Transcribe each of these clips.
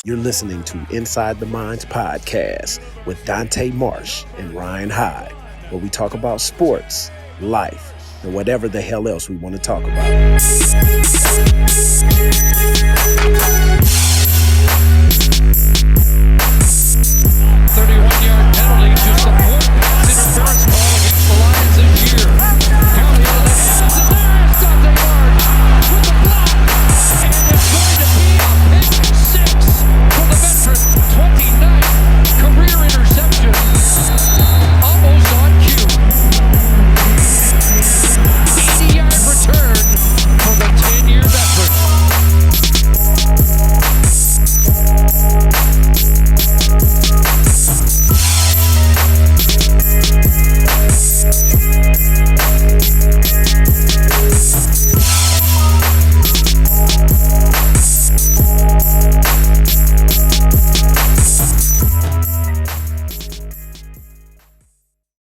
You're listening to Inside the Minds podcast with Dante Marsh and Ryan Hyde, where we talk about sports, life, and whatever the hell else we want to talk about. 31-yard penalty to support pass interference call against the Lions this year. Curly into the hands, and there's Dante Marsh with the block, and it's going to be a pick six for the veteran. 29th career interception, almost on cue. 80-yard return for the 10-year veteran.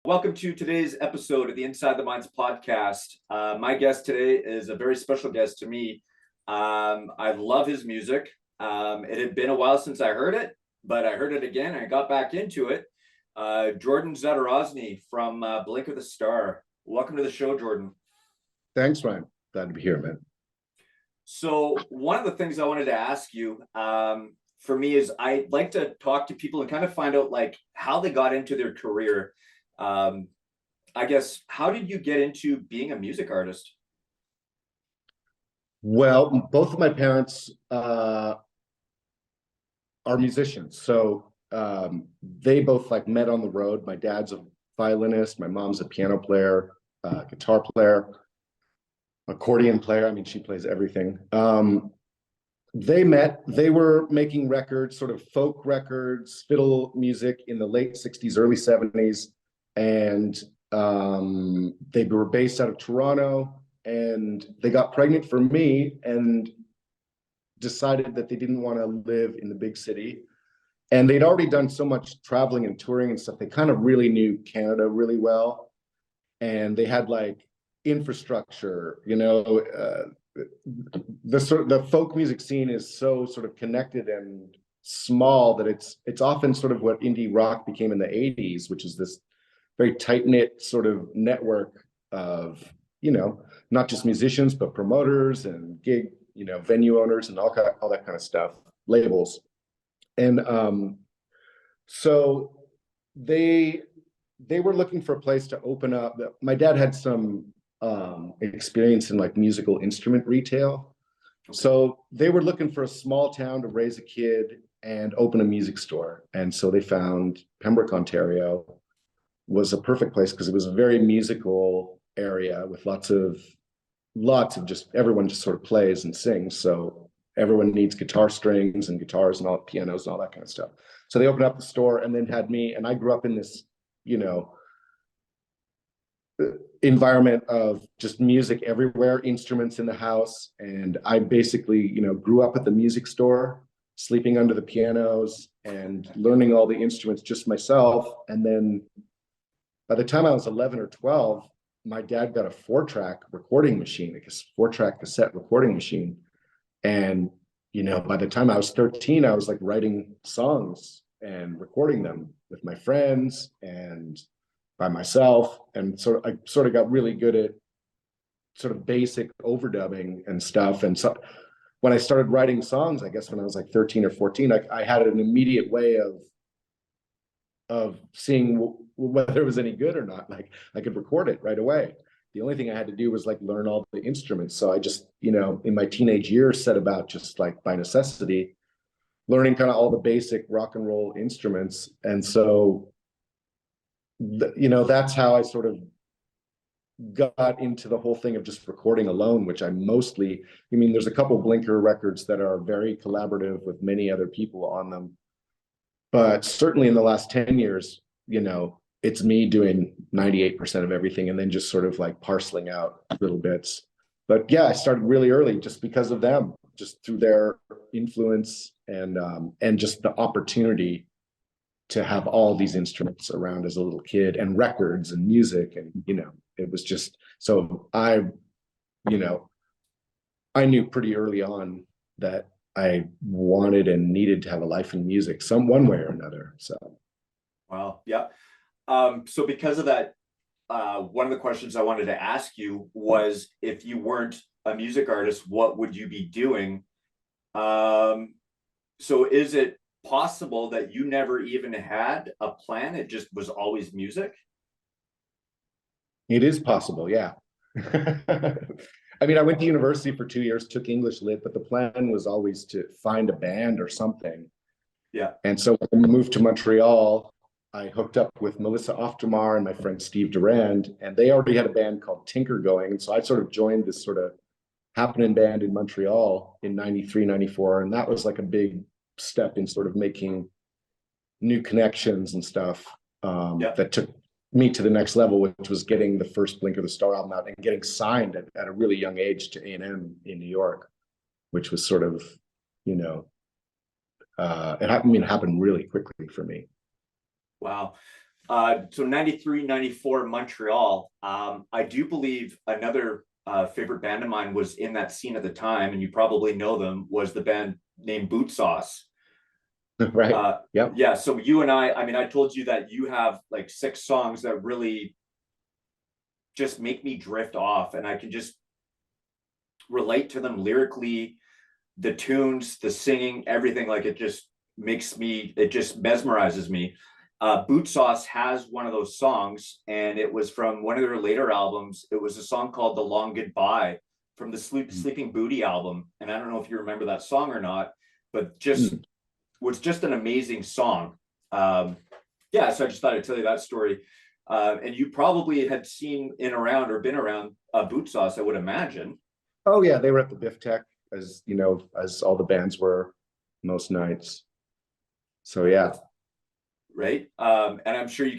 Welcome to today's episode of the Inside the Minds podcast. My guest today is a very special guest to me. I love his music. It had been a while since I heard it, but I heard it again. I got back into it. Jordon Zadorozny from Blink of the Star. Welcome to the show, Jordon. Thanks, Ryan. Glad to be here, man. So one of the things I wanted to ask you for me is I like to talk to people and kind of find out like how they got into their career. I guess, how did you get into being a music artist? Well, both of my parents are musicians, so they both like met on the road. My dad's a violinist, my mom's a piano player, guitar player, accordion player. I mean, she plays everything. They met, they were making records, sort of folk records, fiddle music in the late 60s, early 70s. And they were based out of Toronto, and they got pregnant for me and decided that they didn't want to live in the big city. And they'd already done so much traveling and touring and stuff. They kind of really knew Canada really well. And they had like infrastructure, you know, the folk music scene is so sort of connected and small that it's often sort of what indie rock became in the 80s, which is this very tight-knit sort of network of, you know, not just musicians, but promoters and gig, you know, venue owners and all that kind of stuff, labels. And so they were looking for a place to open up. My dad had some experience in like musical instrument retail. So they were looking for a small town to raise a kid and open a music store. And so they found Pembroke, Ontario, was a perfect place because it was a very musical area with lots of just everyone just sort of plays and sings. So everyone needs guitar strings and guitars and all pianos and all that kind of stuff. So they opened up the store and then had me, and I grew up in this, you know, environment of just music everywhere, instruments in the house. And I basically, you know, grew up at the music store, sleeping under the pianos and learning all the instruments just myself. And then by the time I was 11 or 12, my dad got a 4-track recording machine, a 4-track cassette recording machine. And, you know, by the time I was 13, I was like writing songs and recording them with my friends and by myself. And so I sort of got really good at sort of basic overdubbing and stuff. And so when I started writing songs, I guess when I was like 13 or 14, I had an immediate way of seeing whether it was any good or not. Like I could record it right away. The only thing I had to do was like learn all the instruments. So I just, you know, in my teenage years set about just like by necessity, learning kind of all the basic rock and roll instruments. And so, you know, that's how I sort of got into the whole thing of just recording alone, which I mostly, I mean, there's a couple Blinker records that are very collaborative with many other people on them. But certainly in the last 10 years, you know, it's me doing 98% of everything and then just sort of like parceling out little bits. But yeah, I started really early just because of them, just through their influence and just the opportunity to have all these instruments around as a little kid and records and music. And, you know, it was just, so I knew pretty early on that I wanted and needed to have a life in music, one way or another. So, Wow. Yeah. So because of that, one of the questions I wanted to ask you was, if you weren't a music artist, what would you be doing? So is it possible that you never even had a plan? It just was always music? it is possible, yeah. I mean, I went to university for 2 years, took English lit, but the plan was always to find a band or something. Yeah. And so when I moved to Montreal, I hooked up with Melissa Oftermar and my friend Steve Durand, and they already had a band called Tinker going. And so I sort of joined this sort of happening band in Montreal in 93, 94. And that was like a big step in sort of making new connections and stuff that took me to the next level, which was getting the first Blink of the Star album out and getting signed at a really young age to A&M in New York, which was sort of, you know, it happened really quickly for me. Wow. So 93, 94 Montreal. I do believe another favorite band of mine was in that scene at the time, and you probably know them, was the band named Boot Sauce. Right. Yep. Yeah. So you and I mean, I told you that you have like 6 songs that really just make me drift off, and I can just relate to them lyrically, the tunes, the singing, everything. Like it just mesmerizes me. Boot Sauce has one of those songs, and it was from one of their later albums. It was a song called The Long Goodbye from the Sleeping Booty album. And I don't know if you remember that song or not, but just was just an amazing song. Yeah, so I just thought I'd tell you that story. And you probably had seen been around Boot Sauce, I would imagine. Oh yeah, they were at the Biff Tech, as you know, as all the bands were most nights. So yeah. Right. And I'm sure you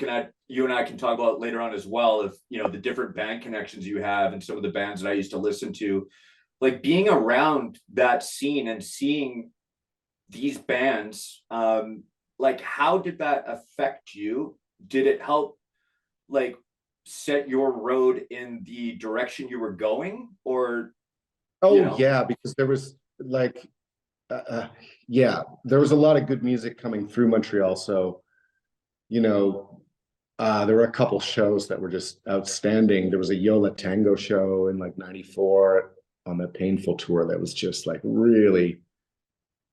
and I can talk about later on as well, if you know the different band connections you have and some of the bands that I used to listen to, like being around that scene and seeing these bands. Like how did that affect you? Did it help like set your road in the direction you were going, or Yeah, because there was like there was a lot of good music coming through Montreal. So there were a couple shows that were just outstanding. There was a Yola Tango show in like 94 on the Painful tour that was just like really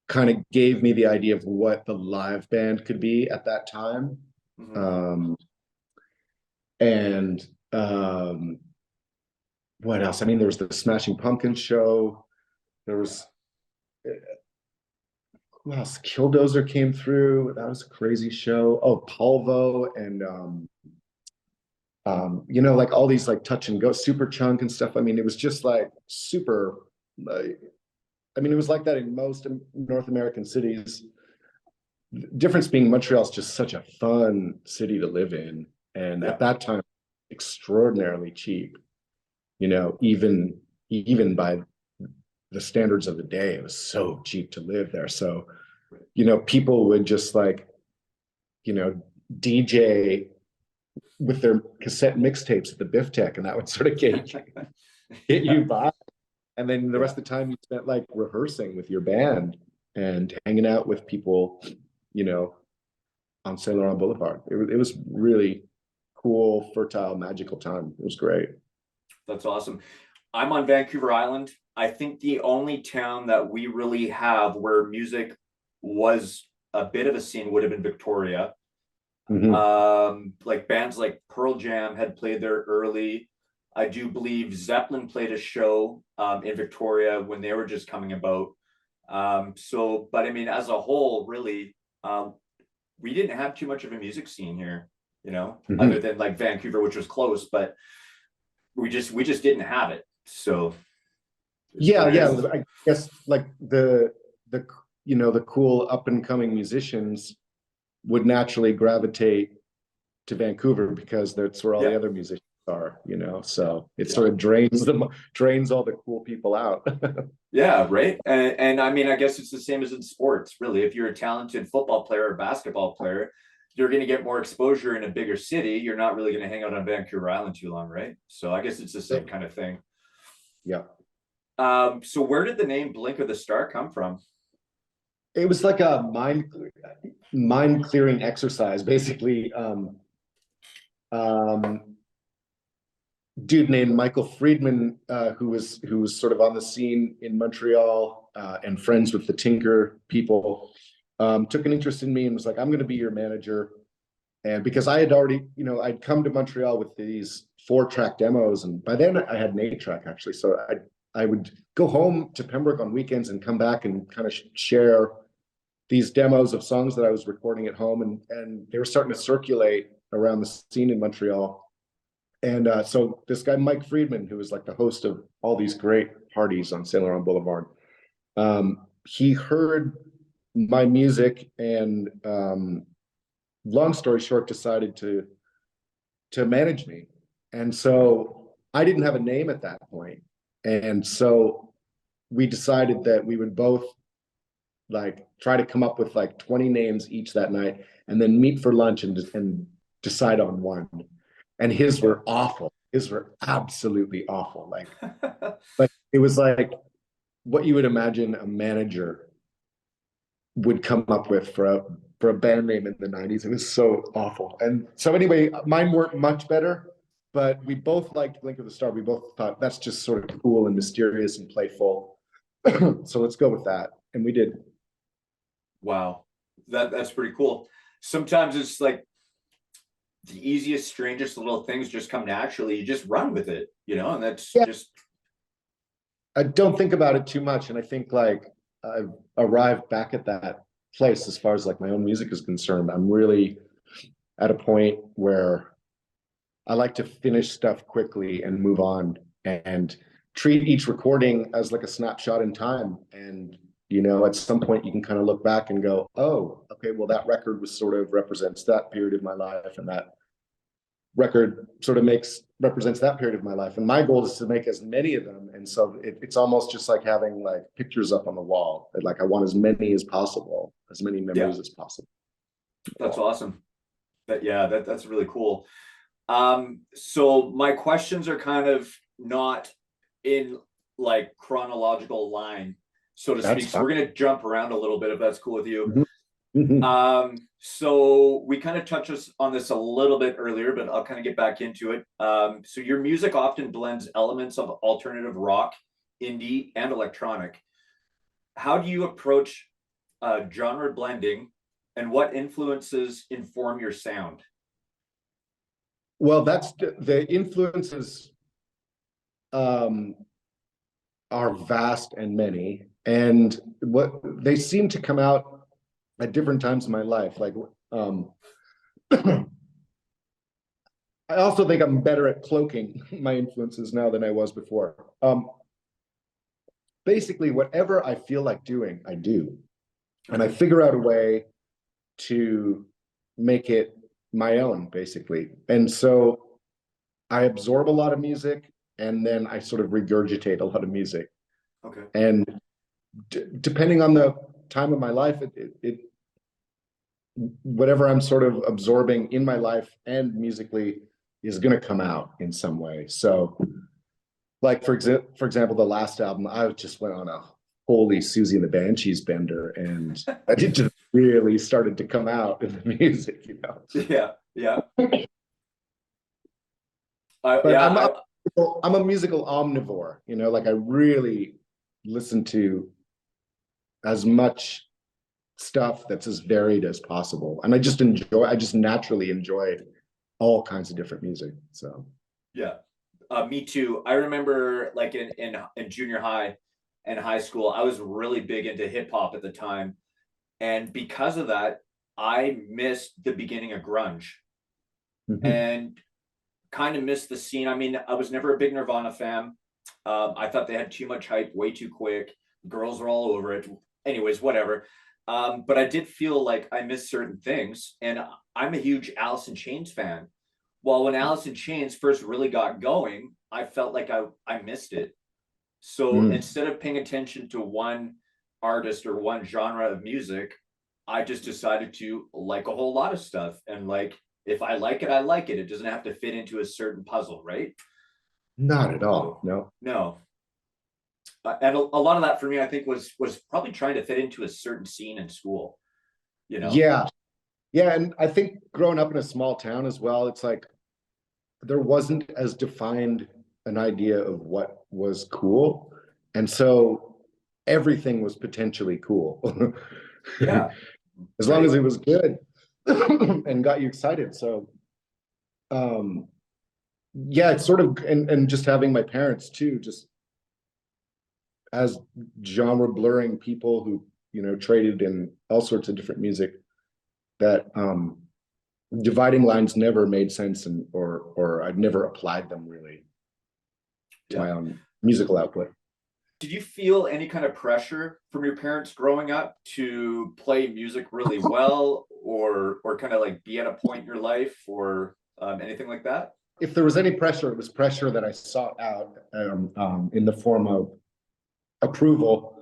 kind of gave me the idea of what the live band could be at that time. What else? I mean, there was the Smashing Pumpkins show. There was who else? Killdozer came through. That was a crazy show. Oh, Polvo and like all these like Touch and Go, Super Chunk and stuff. I mean, it was just like super. I mean, it was like that in most North American cities. The difference being Montreal is just such a fun city to live in, and at that time, extraordinarily cheap. Even by the standards of the day, it was so cheap to live there. So, people would just like, DJ with their cassette mixtapes at the Biff Tech, and that would sort of get you by. And then the rest of the time you spent like rehearsing with your band and hanging out with people, on Saint Laurent Boulevard. It was really cool, fertile, magical time. It was great. That's awesome. I'm on Vancouver Island. I think the only town that we really have where music was a bit of a scene would have been Victoria. Like bands like Pearl Jam had played there early. I do believe Zeppelin played a show in Victoria when they were just coming about. But I mean, as a whole, really, we didn't have too much of a music scene here, other than like Vancouver, which was close, but we just didn't have it. So I guess like the cool up and coming musicians would naturally gravitate to Vancouver because that's where all the other musicians are, so it sort of drains all the cool people out. Yeah, right. And I mean, I guess it's the same as in sports, really. If you're a talented football player or basketball player, you're going to get more exposure in a bigger city. You're not really going to hang out on Vancouver Island too long, right? So I guess it's the same kind of thing. Yeah. So where did the name Blink of the Star come from? It was like a mind clearing exercise, basically. Dude named Michael Friedman, who was sort of on the scene in Montreal and friends with the Tinker people, took an interest in me and was like, "I'm going to be your manager." And because I had already, I'd come to Montreal with these 4-track demos, and by then I had an 8-track actually. So I would go home to Pembroke on weekends and come back and kind of share these demos of songs that I was recording at home, and they were starting to circulate around the scene in Montreal. And so this guy, Mike Friedman, who was like the host of all these great parties on Saint Laurent Boulevard, he heard my music and long story short, decided to manage me. And so I didn't have a name at that point. And so we decided that we would both like try to come up with like 20 names each that night and then meet for lunch and decide on one. And his were awful. His were absolutely awful. Like it was like what you would imagine a manager would come up with for a band name in the 90s. It was so awful. And so anyway, mine weren't much better, but we both liked Blink of the Star. We both thought that's just sort of cool and mysterious and playful. So let's go with that. And we did. Wow. That's pretty cool. Sometimes it's like the easiest, strangest little things just come naturally. You just run with it, and that's just. I don't think about it too much. And I think like I've arrived back at that place as far as like my own music is concerned. I'm really at a point where I like to finish stuff quickly and move on and treat each recording as like a snapshot in time. And, at some point you can kind of look back and go, oh, okay, well, that record was sort of represents that period of my life. And that record sort of represents that period of my life. And my goal is to make as many of them. And so it's almost just like having like pictures up on the wall. Like I want as many as possible, as many memories as possible. That's awesome. That's really cool. So my questions are kind of not in like chronological line, so to speak. So we're going to jump around a little bit if that's cool with you. Mm-hmm. So we kind of touched on this a little bit earlier, but I'll kind of get back into it. So your music often blends elements of alternative rock, indie, and electronic. How do you approach genre blending, and what influences inform your sound? Well, that's the influences are vast and many, and what they seem to come out at different times in my life. Like, I also think I'm better at cloaking my influences now than I was before. Basically, whatever I feel like doing, I do, and I figure out a way to make it my own, basically. And so I absorb a lot of music, and then I sort of regurgitate a lot of music. Okay. And depending on the time of my life, it whatever I'm sort of absorbing in my life and musically is going to come out in some way. So like, for example, the last album, I just went on a holy Susie and the Banshees bender, and I just really started to come out in the music, Yeah. I'm a musical omnivore, like I really listen to as much stuff that's as varied as possible. And I just naturally enjoy all kinds of different music. So yeah, me too. I remember like in junior high and high school, I was really big into hip hop at the time. And because of that, I missed the beginning of grunge and kind of missed the scene. I mean, I was never a big Nirvana fan. I thought they had too much hype way too quick. Girls were all over it. Anyways, whatever. But I did feel like I missed certain things. And I'm a huge Alice in Chains fan. Well, when Alice in Chains first really got going, I felt like I missed it. So instead of paying attention to one artist or one genre of music, I just decided to like a whole lot of stuff. And like, if I like it, I like it. It doesn't have to fit into a certain puzzle, right? Not at all. No. And a lot of that for me, I think was probably trying to fit into a certain scene in school, Yeah. Yeah. And I think growing up in a small town as well, it's like there wasn't as defined an idea of what was cool. And so everything was potentially cool. Yeah. As long as it was good and got you excited. So yeah, it's sort of, and just having my parents too, just as genre blurring people who, traded in all sorts of different music, that dividing lines never made sense, and or I'd never applied them really to my own musical output. Did you feel any kind of pressure from your parents growing up to play music really well, or kind of like be at a point in your life, or anything like that? If there was any pressure, it was pressure that I sought out in the form of approval.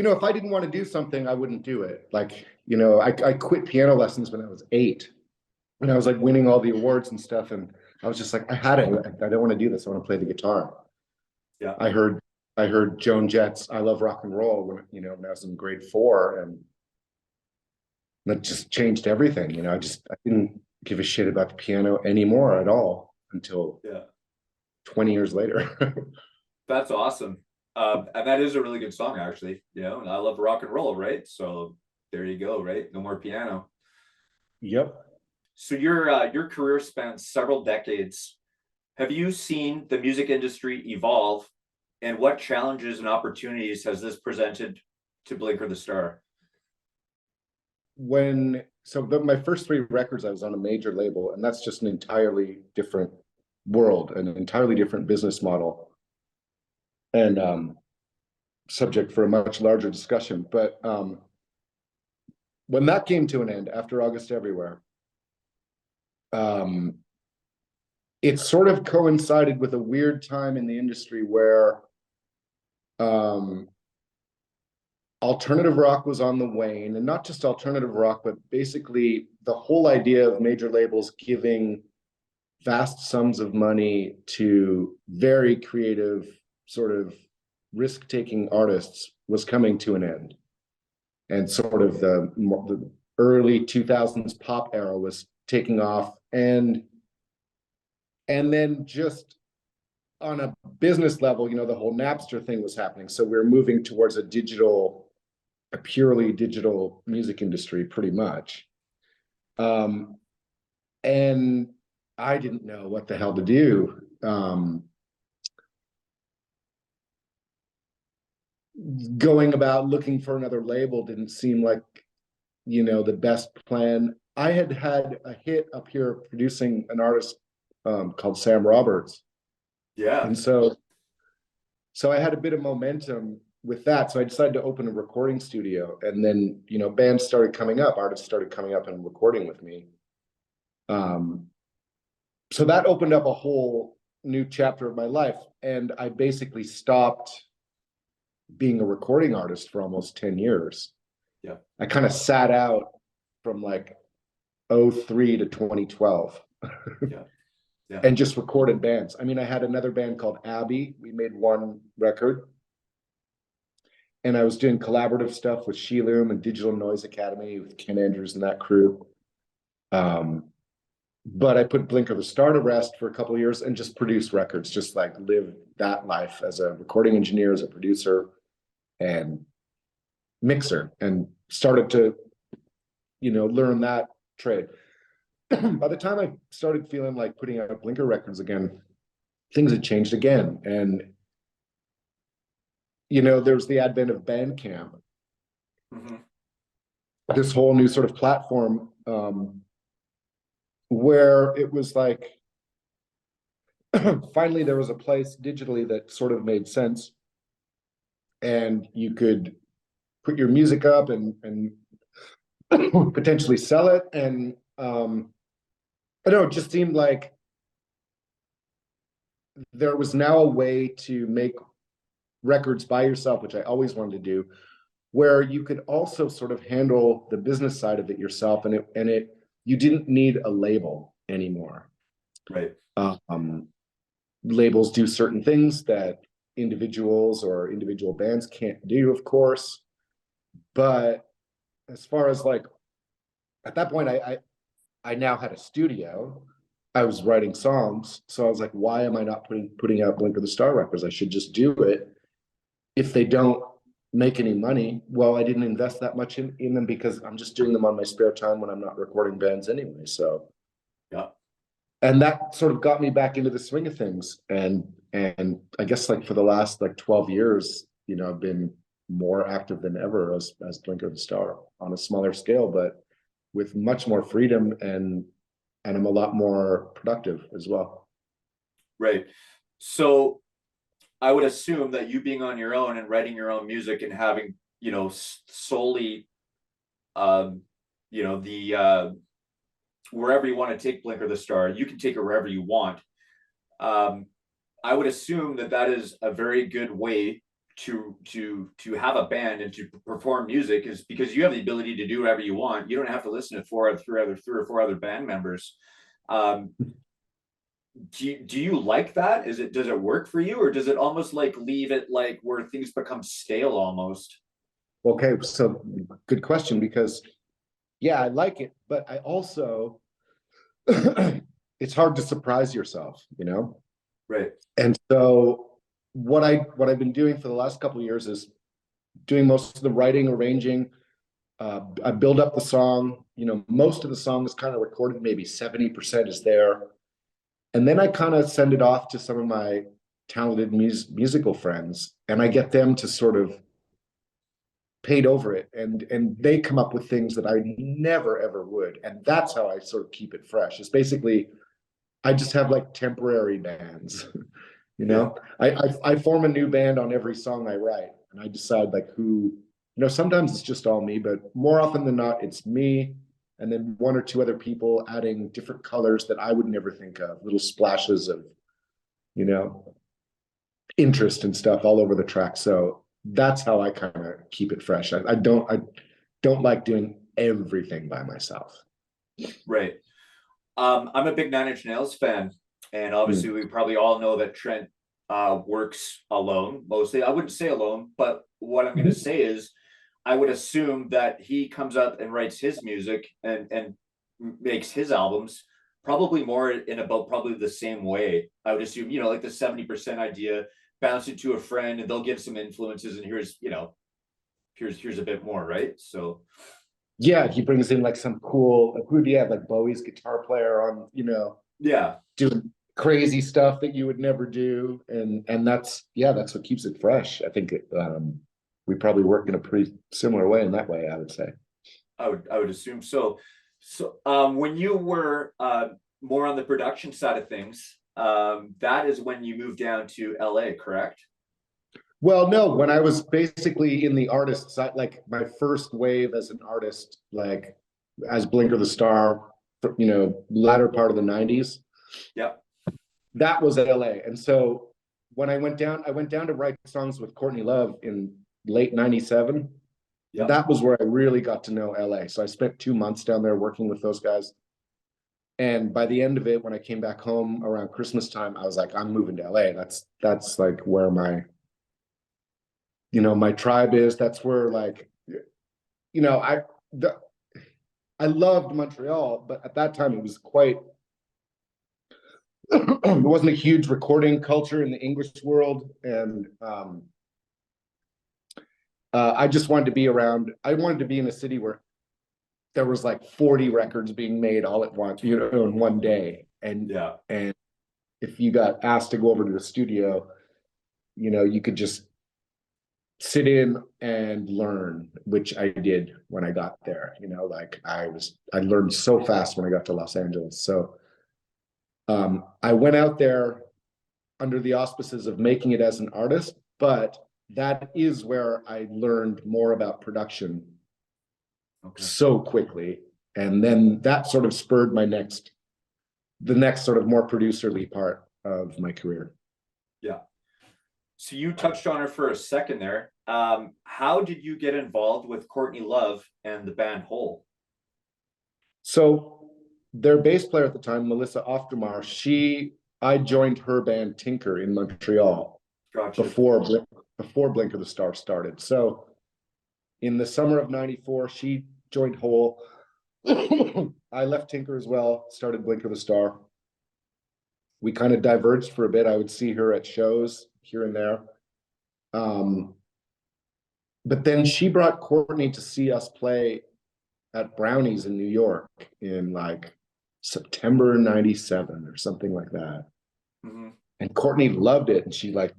If I didn't want to do something, I wouldn't do it. Like, I quit piano lessons when I was 8, and I was like winning all the awards and stuff, and I was just like, I had it. I don't want to do this. I want to play the guitar. Yeah. I heard Joan Jett's "I Love Rock and Roll" when I was in grade 4, and that just changed everything. I didn't give a shit about the piano anymore at all until 20 years later. That's awesome. And that is a really good song, actually. And I love rock and roll, right? So there you go, right? No more piano. Yep. So your career spans several decades. Have you seen the music industry evolve, and what challenges and opportunities has this presented to Blinker the Star? My first 3 records, I was on a major label, and that's just an entirely different world, an entirely different business model, and subject for a much larger discussion. But when that came to an end after August Everywhere, it sort of coincided with a weird time in the industry where alternative rock was on the wane, and not just alternative rock, but basically the whole idea of major labels giving vast sums of money to very creative, sort of risk-taking artists was coming to an end. And sort of the early 2000s pop era was taking off, and then just on a business level, the whole Napster thing was happening. So we were moving towards a purely digital music industry, pretty much. And I didn't know what the hell to do. Going about looking for another label didn't seem like, the best plan. I had a hit up here producing an artist called Sam Roberts. Yeah. And so I had a bit of momentum with that. So I decided to open a recording studio, and then, bands started coming up, artists started coming up and recording with me. So that opened up a whole new chapter of my life. And I basically stopped being a recording artist for almost 10 years. Yeah. I kind of sat out from like 2003 to 2012. Yeah. Yeah. And just recorded bands. I mean, I had another band called Abby. We made 1 record. And I was doing collaborative stuff with Sheloom and Digital Noise Academy with Ken Andrews and that crew. But I put Blinker the Star to rest for a couple of years and just produced records, just like live that life as a recording engineer, as a producer and mixer, and started to, learn that trade. By the time I started feeling like putting out Blinker records again, things had changed again. And, there's the advent of Bandcamp. Mm-hmm. This whole new sort of platform where it was like, finally there was a place digitally that sort of made sense, and you could put your music up and potentially sell it. And I don't know, it just seemed like there was now a way to make records by yourself, which I always wanted to do, where you could also sort of handle the business side of it yourself, and you didn't need a label anymore. Right. labels do certain things that individuals or individual bands can't do, of course. But as far as like, at that point, I now had a studio. I was writing songs, so I was like, why am I not putting out Blink of the Star records? I should just do it. If they don't make any money, well, I didn't invest that much in them because I'm just doing them on my spare time when I'm not recording bands anyway. So Yeah. and that sort of got me back into the swing of things. And I guess like for the last like 12 years, you know, I've been more active than ever as Blink of the Star on a smaller scale, but with much more freedom, and I'm a lot more productive as well. Right. So I would assume that you being on your own and writing your own music and having, you know, solely, you know, the wherever you want to take Blink or the Star, you can take it wherever you want. I would assume that that is a very good way to have a band and to perform music, is because you have the ability to do whatever you want. You don't have to listen to three or four other band members. Do you like that? Does it work for you, or does it almost like leave it like where things become stale almost? Okay, so good question, because yeah, I like it, but I also it's hard to surprise yourself, you know? Right. And so what I've been doing for the last couple of years is doing most of the writing, arranging. I build up the song. You know, most of the song is kind of recorded, maybe 70% is there. And then I kind of send it off to some of my talented musical friends, and I get them to sort of paint over it, and they come up with things that I never ever would. And that's how I sort of keep it fresh. It's basically, I just have like temporary bands. You know, I form a new band on every song I write, and I decide like who, you know, sometimes it's just all me, but more often than not, it's me and then one or two other people adding different colors that I would never think of, little splashes of, you know, interest and stuff all over the track. So that's how I kind of keep it fresh. I don't like doing everything by myself. Right. I'm a big Nine Inch Nails fan, and obviously we probably all know that Trent works alone mostly. I wouldn't say alone, but what I'm going to say is I would assume that he comes up and writes his music and makes his albums probably more in about probably the same way. I would assume, you know, like the 70% idea, bounce it to a friend and they'll give some influences, and here's, you know, here's a bit more, right? So yeah, he brings in like some cool, who do you have, like Bowie's guitar player on, you know, yeah, doing crazy stuff that you would never do, and that's, yeah, that's what keeps it fresh. I think we probably work in a pretty similar way in that way, I would say. I would assume so. So when you were more on the production side of things, that is when you moved down to LA, correct? Well, no, when I was basically in the artist side, like my first wave as an artist, like as Blink or the Star, you know, latter part of the 90s. Yep. That was LA. And so when I went down to write songs with Courtney Love in late 97. Yep. That was where I really got to know LA. So I spent 2 months down there working with those guys. And by the end of it, when I came back home around Christmas time, I was like, I'm moving to LA. That's like where my, you know, my tribe is. That's where, like, you know, I loved Montreal, but at that time it was quite, there wasn't a huge recording culture in the English world. And I just wanted to be around, I wanted to be in a city where there was like 40 records being made all at once, you know, in one day. And Yeah. And if you got asked to go over to the studio, you know, you could just sit in and learn, which I did when I got there. You know, like I learned so fast when I got to Los Angeles. So I went out there under the auspices of making it as an artist, but that is where I learned more about production so quickly. And then that sort of spurred the next sort of more producerly part of my career. Yeah. So you touched on her for a second there. How did you get involved with Courtney Love and the band Hole? So their bass player at the time, Melissa Oftermar, she I joined her band Tinker in Montreal Gotcha. before Blink of the Star started. So in the summer of '94, she joined Hole. I left Tinker as well, started Blink of the Star. We kind of diverged for a bit. I would see her at shows here and there. But then she brought Courtney to see us play at Brownies in New York in like September '97 or something like that. Mhm. And Courtney loved it. And she like,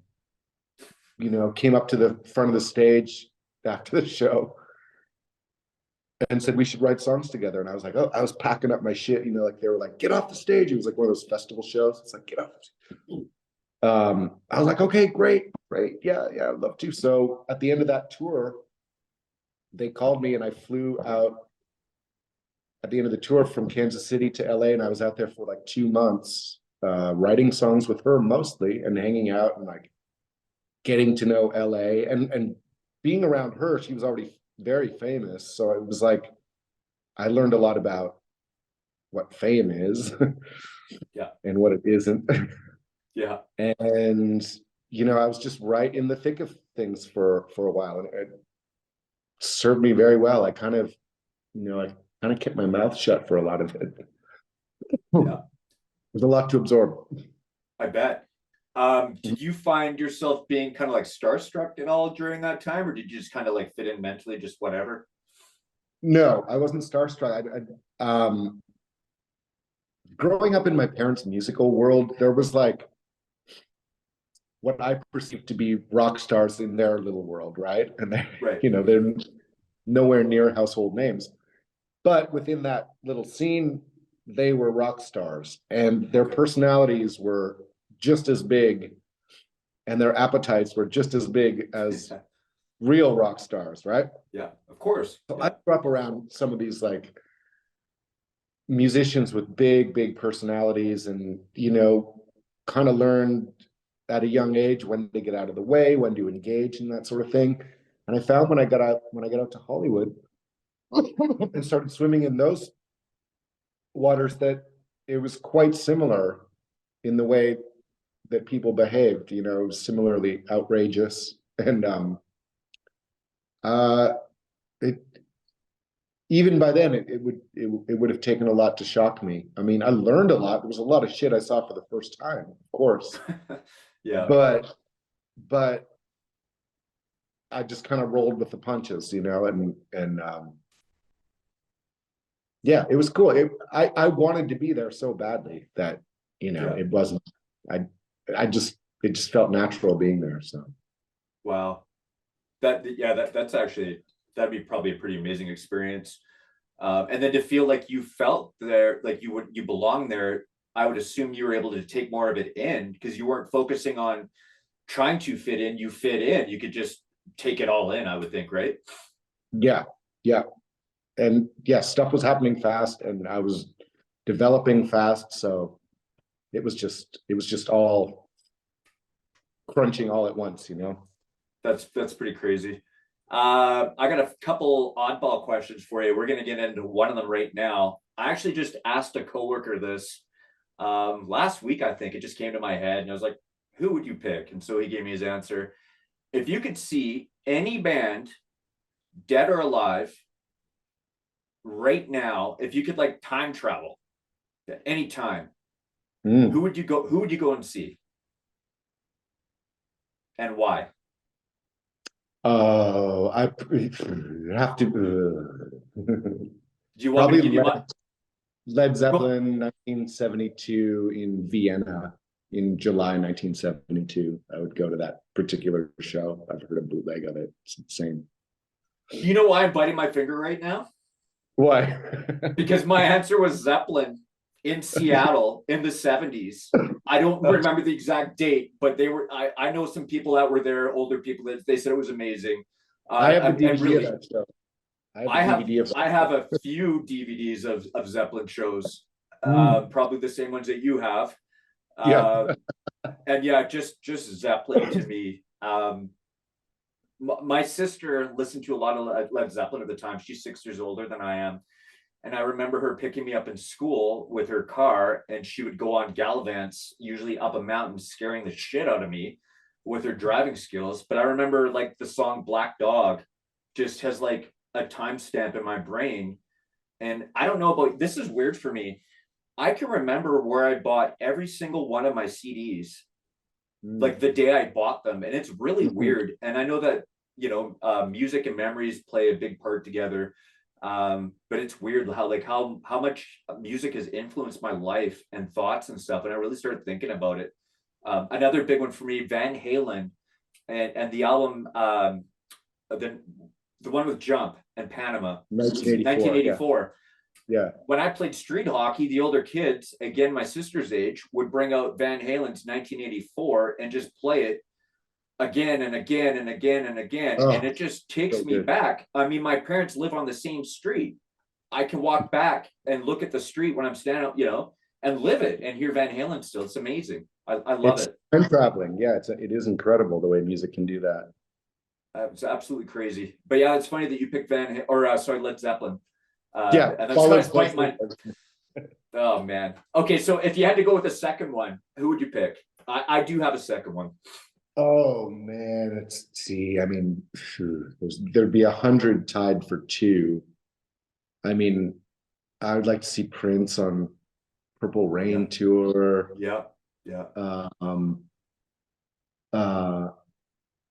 came up to the front of the stage after the show and said we should write songs together. And I was like, oh, I was packing up my shit, like they were like, get off the stage. It was like one of those festival shows. It's like, get off. I was like, okay, great. Yeah, I'd love to. So at the end of that tour, they called me and I flew out at the end of the tour from Kansas City to LA. And I was out there for like 2 months, writing songs with her mostly and hanging out and like getting to know LA and being around her. She was already very famous. So it was like, I learned a lot about what fame is Yeah. and what it isn't. Yeah. And, I was just right in the thick of things for a while, and it served me very well. I kind of kept my mouth shut for a lot of it. Yeah. There's a lot to absorb. I bet. Did you find yourself being kind of like starstruck at all during that time, or did you just kind of like fit in mentally, just whatever? No, I wasn't starstruck. Growing up in my parents' musical world, there was like what I perceived to be rock stars in their little world, right? And they, Right. they're nowhere near household names. But within that little scene, they were rock stars, and their personalities were just as big, and their appetites were just as big as real rock stars, right? Yeah, of course. So Yeah. I grew up around some of these like musicians with big personalities, and kind of learned at a young age when to get out of the way, when to engage, and that sort of thing. And I found when I got out to Hollywood and started swimming in those waters that it was quite similar in the way that people behaved, similarly outrageous. And it even by then it would have taken a lot to shock me. I mean, I learned a lot. There was a lot of shit I saw for the first time, of course. Yeah. But I just kind of rolled with the punches, and yeah, it was cool. I wanted to be there so badly that, Yeah. it wasn't, it just felt natural being there. So. Wow. That's actually, that'd be probably a pretty amazing experience. And then to feel like you felt there, like you belong there, I would assume you were able to take more of it in because you weren't focusing on trying to fit in. You fit in. You could just take it all in, I would think, right? Yeah. And yeah, stuff was happening fast and I was developing fast. So it was just all crunching all at once, That's pretty crazy. I got a couple oddball questions for you. We're going to get into one of them right now. I actually just asked a coworker this last week. I think it just came to my head and I was like, who would you pick? And so he gave me his answer. If you could see any band, dead or alive, right now, if you could like time travel at any time, who would you go and see? And why? Oh, I have to. Do you want me to give you my Led Zeppelin, 1972 in Vienna in July 1972. I would go to that particular show. I've heard a bootleg of it. It's insane. You know why I'm biting my finger right now? Why? Because my answer was Zeppelin in Seattle in the 70s. I don't remember the exact date, but they were. I know some people that were there, older people, that they said it was amazing. I have the DVD of that show. I have a few DVDs of Zeppelin shows, probably the same ones that you have. Yeah. And yeah, just Zeppelin to me. My sister listened to a lot of Led Zeppelin at the time. She's 6 years older than I am. And I remember her picking me up in school with her car, and she would go on gallivants, usually up a mountain, scaring the shit out of me with her driving skills. But I remember like the song Black Dog just has like a timestamp in my brain. And I don't know about, this is weird for me. I can remember where I bought every single one of my CDs, like the day I bought them. And it's really weird. And I know that, music and memories play a big part together. But it's weird how much music has influenced my life and thoughts and stuff. And I really started thinking about it. Another big one for me, Van Halen, and the album, the one with Jump and Panama, 1984. Yeah. When I played street hockey, the older kids, again, my sister's age, would bring out Van Halen's 1984 and just play it again and again and again and again. And it just takes me back. I mean, my parents live on the same street. I can walk back and look at the street when I'm standing up, and live it and hear Van Halen still. It's amazing. I love it. Time traveling. Yeah, it is incredible the way music can do that. It's absolutely crazy. But yeah, it's funny that you picked Led Zeppelin. Yeah. And that's my oh man. Okay, so if you had to go with the second one, who would you pick? I do have a second one. Oh man, let's see. I mean, there'd be 100 tied for two. I mean, I would like to see Prince on Purple Rain tour. Yeah.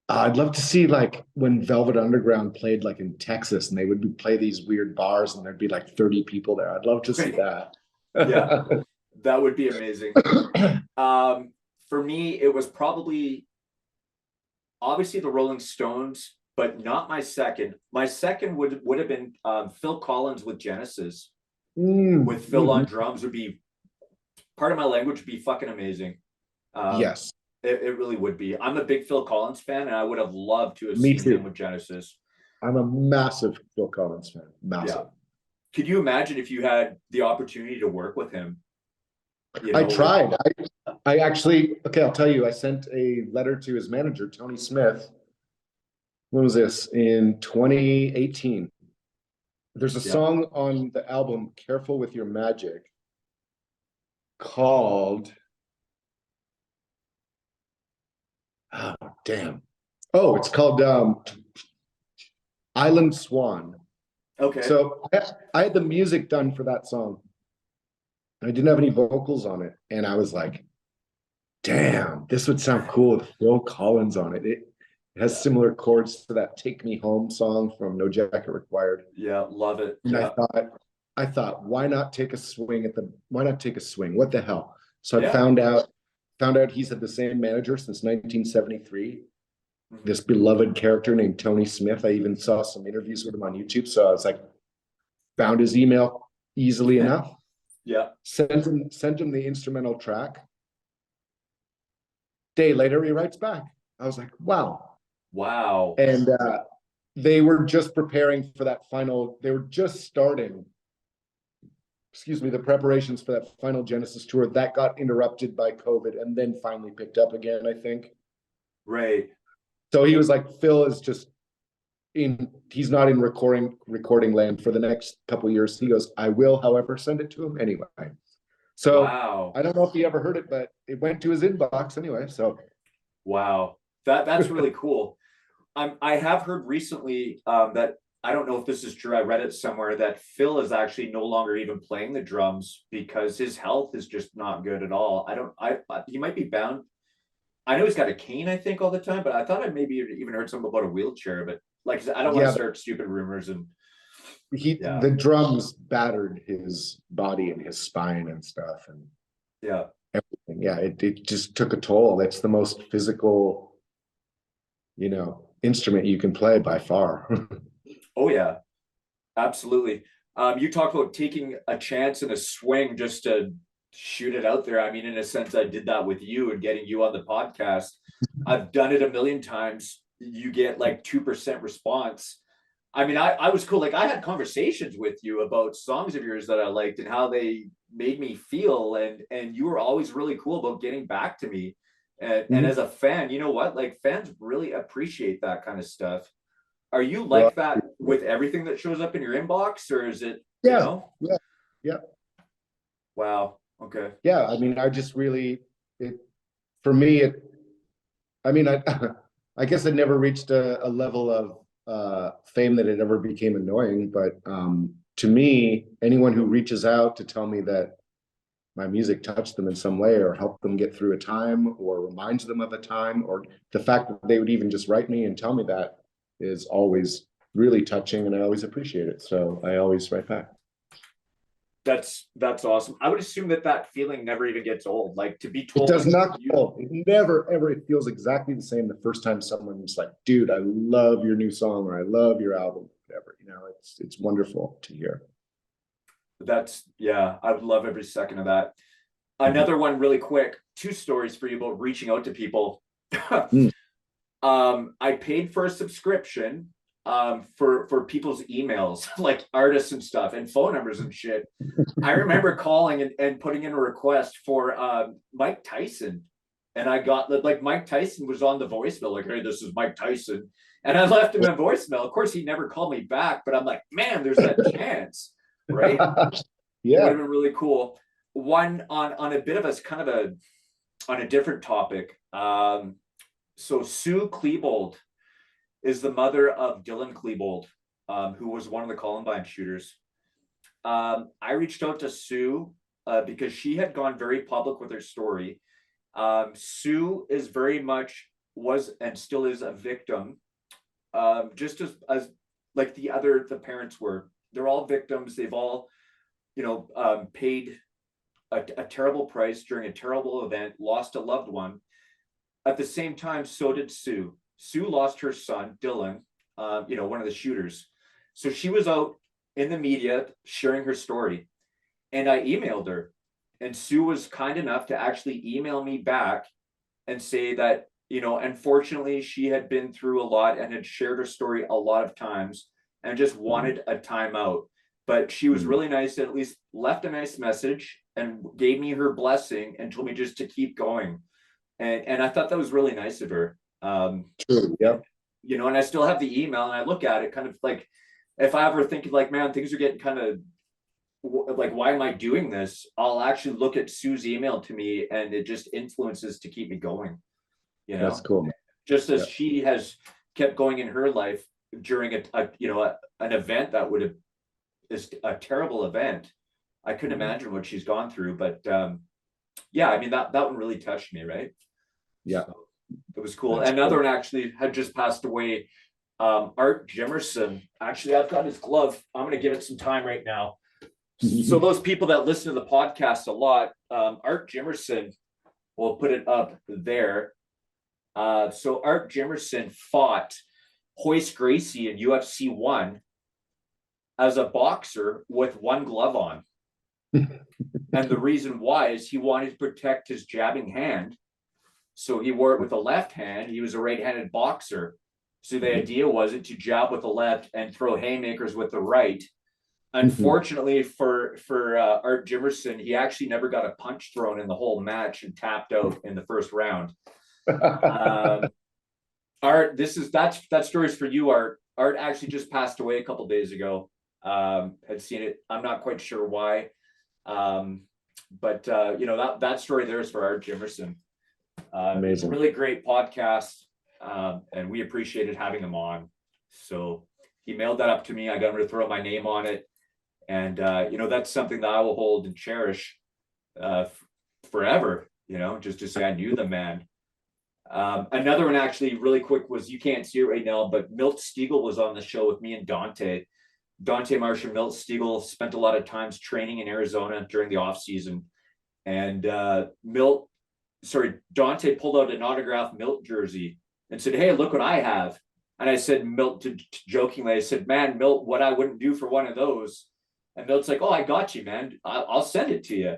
I'd love to see like when Velvet Underground played like in Texas, and they would play these weird bars, and there'd be like 30 people there. I'd love to see that. Yeah, that would be amazing. For me, it was probably obviously the Rolling Stones, but not my second. My second would have been Phil Collins with Genesis. With Phil on drums would be part of my language, would be fucking amazing. Yes. It really would be. I'm a big Phil Collins fan, and I would have loved to have seen him with Genesis. I'm a massive Phil Collins fan. Massive. Yeah. Could you imagine if you had the opportunity to work with him? I tried. I actually, I'll tell you, I sent a letter to his manager, Tony Smith. When was this? In 2018. There's a song on the album, Careful With Your Magic, called... Oh, damn. Oh, it's called Island Swan. Okay. So I had the music done for that song. I didn't have any vocals on it. And I was like, damn, this would sound cool with Phil Collins on it. It has similar chords to that Take Me Home song from No Jacket Required. Yeah, love it. And I thought, why not take a swing? What the hell? So I found out he's had the same manager since 1973. This beloved character named Tony Smith. I even saw some interviews with him on YouTube. So I was like, found his email easily enough. Yeah. Sent him the instrumental track. Day later, he writes back. I was like, wow. And they were just preparing for that final, they were just starting, the preparations for that final Genesis tour. That got interrupted by COVID and then finally picked up again, I think. Right. So he was like, Phil is just he's not in recording land for the next couple of years. He goes, I will, however, send it to him anyway. So I don't know if he ever heard it, but it went to his inbox anyway. So wow, that's really cool. I have heard recently that, I don't know if this is true, I read it somewhere, that Phil is actually no longer even playing the drums because his health is just not good at all. He might be bound. I know he's got a cane, I think, all the time, but I thought I maybe even heard something about a wheelchair. But like, I don't want to start stupid rumors. And the drums battered his body and his spine and stuff, and everything. Yeah, it just took a toll. That's the most physical, instrument you can play by far. Oh yeah, absolutely. You talked about taking a chance and a swing just to shoot it out there. I mean, in a sense, I did that with you and getting you on the podcast. I've done it a million times. You get like 2% response. I mean, I was cool. Like, I had conversations with you about songs of yours that I liked and how they made me feel. And you were always really cool about getting back to me. And as a fan, you know what? Like, fans really appreciate that kind of stuff. Are you like that with everything that shows up in your inbox, or is it you Yeah, know? yeah, yeah. Wow. Okay. Yeah, I mean, I just really, it, for me, I mean, I guess I never reached a level of fame that it ever became annoying, but to me, anyone who reaches out to tell me that my music touched them in some way or helped them get through a time or reminds them of a time, or the fact that they would even just write me and tell me that is always really touching, and I always appreciate it. So I always write back. That's awesome. I would assume that feeling never even gets old. Like to be It told, does like, not go. It never, ever, it feels exactly the same the first time someone's like, dude, I love your new song, or I love your album, whatever. You know, it's wonderful to hear. yeah, I would love every second of that. Another one really quick, 2 stories for you about reaching out to people. Mm. I paid for a subscription for people's emails, like artists and stuff, and phone numbers and shit. I remember calling and putting in a request for Mike Tyson, and I got like Mike Tyson was on the voicemail, like, hey, this is Mike Tyson, and I left him a voicemail. Of course, he never called me back, but I'm like, man, there's that chance, right? It would Yeah. have been really cool. One on a bit of a kind of on a different topic. So Sue Klebold is the mother of Dylan Klebold, who was one of the Columbine shooters. I reached out to Sue because she had gone very public with her story. Sue is very much was and still is a victim, just as like the parents were. They're all victims. They've all, paid a terrible price during a terrible event, lost a loved one. At the same time, so did Sue. Sue lost her son, Dylan, one of the shooters. So she was out in the media sharing her story. And I emailed her. And Sue was kind enough to actually email me back and say that, unfortunately, she had been through a lot and had shared her story a lot of times and just wanted a timeout. But she was really nice and at least left a nice message and gave me her blessing and told me just to keep going. And I thought that was really nice of her. True. Yeah. And I still have the email and I look at it kind of like, if I ever think like, man, things are getting kind of like, why am I doing this? I'll actually look at Sue's email to me and it just influences to keep me going. That's cool. Just as she has kept going in her life during an event that would have is a terrible event. I couldn't imagine what she's gone through, but yeah, I mean that one really touched me, right? Yeah, so it was cool. That's Another cool. one actually had just passed away. Art Jimerson. Actually, I've got his glove. I'm going to give it some time right now. So those people that listen to the podcast a lot, Art Jimerson, we'll put it up there. So Art Jimerson fought Royce Gracie in UFC 1 as a boxer with one glove on. And the reason why is he wanted to protect his jabbing hand. So he wore it with the left hand. He was a right-handed boxer. So the idea was to jab with the left and throw haymakers with the right. Unfortunately for Art Jimerson, he actually never got a punch thrown in the whole match and tapped out in the first round. Art, that story's for you, Art. Art actually just passed away a couple days ago. Had seen it. I'm not quite sure why. But that story there is for Art Jimerson. Amazing. Really great podcast. And we appreciated having him on. So he mailed that up to me. I got him to throw my name on it. And, that's something that I will hold and cherish forever, just to say I knew the man. Another one actually really quick was, you can't see it right now, but Milt Stegall was on the show with me and Dante Marsh and Milt Stegall spent a lot of times training in Arizona during the off season. And Dante pulled out an autographed Milt jersey and said, hey, look what I have. And I said, Milt, jokingly, I said, man, Milt, what I wouldn't do for one of those. And Milt's like, oh, I got you, man. I'll send it to you.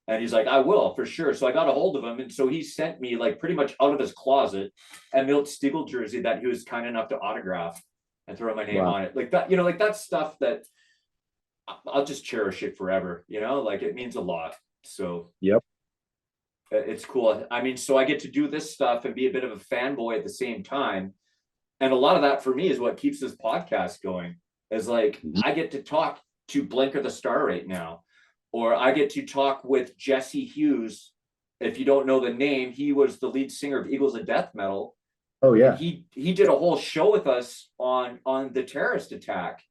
And he's like, I will, for sure. So I got a hold of him. And so he sent me like pretty much out of his closet a Milt Stegall jersey that he was kind enough to autograph and throw my name on it. Like that, like that's stuff that I'll just cherish it forever, like it means a lot. So yep. It's cool. I mean, so I get to do this stuff and be a bit of a fanboy at the same time. And a lot of that for me is what keeps this podcast going, is like, I get to talk to Blinker the Star right now, or I get to talk with Jesse Hughes. If you don't know the name, he was the lead singer of Eagles of Death Metal. Oh yeah. He did a whole show with us on the terrorist attack.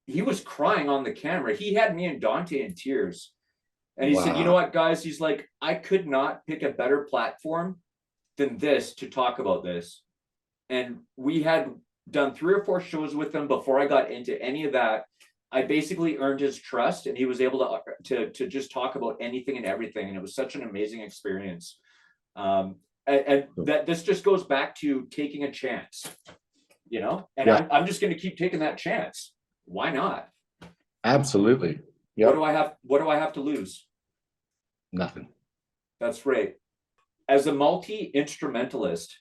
He was crying on the camera. He had me and Dante in tears. And he said, you know what, guys? He's like, I could not pick a better platform than this to talk about this. And we had done 3 or 4 shows with him before I got into any of that. I basically earned his trust, and he was able to just talk about anything and everything. And it was such an amazing experience. And that this just goes back to taking a chance, you know, and yeah. I'm just going to keep taking that chance. Why not? Absolutely. Yep. What do I have to lose? Nothing. That's right. As a multi-instrumentalist,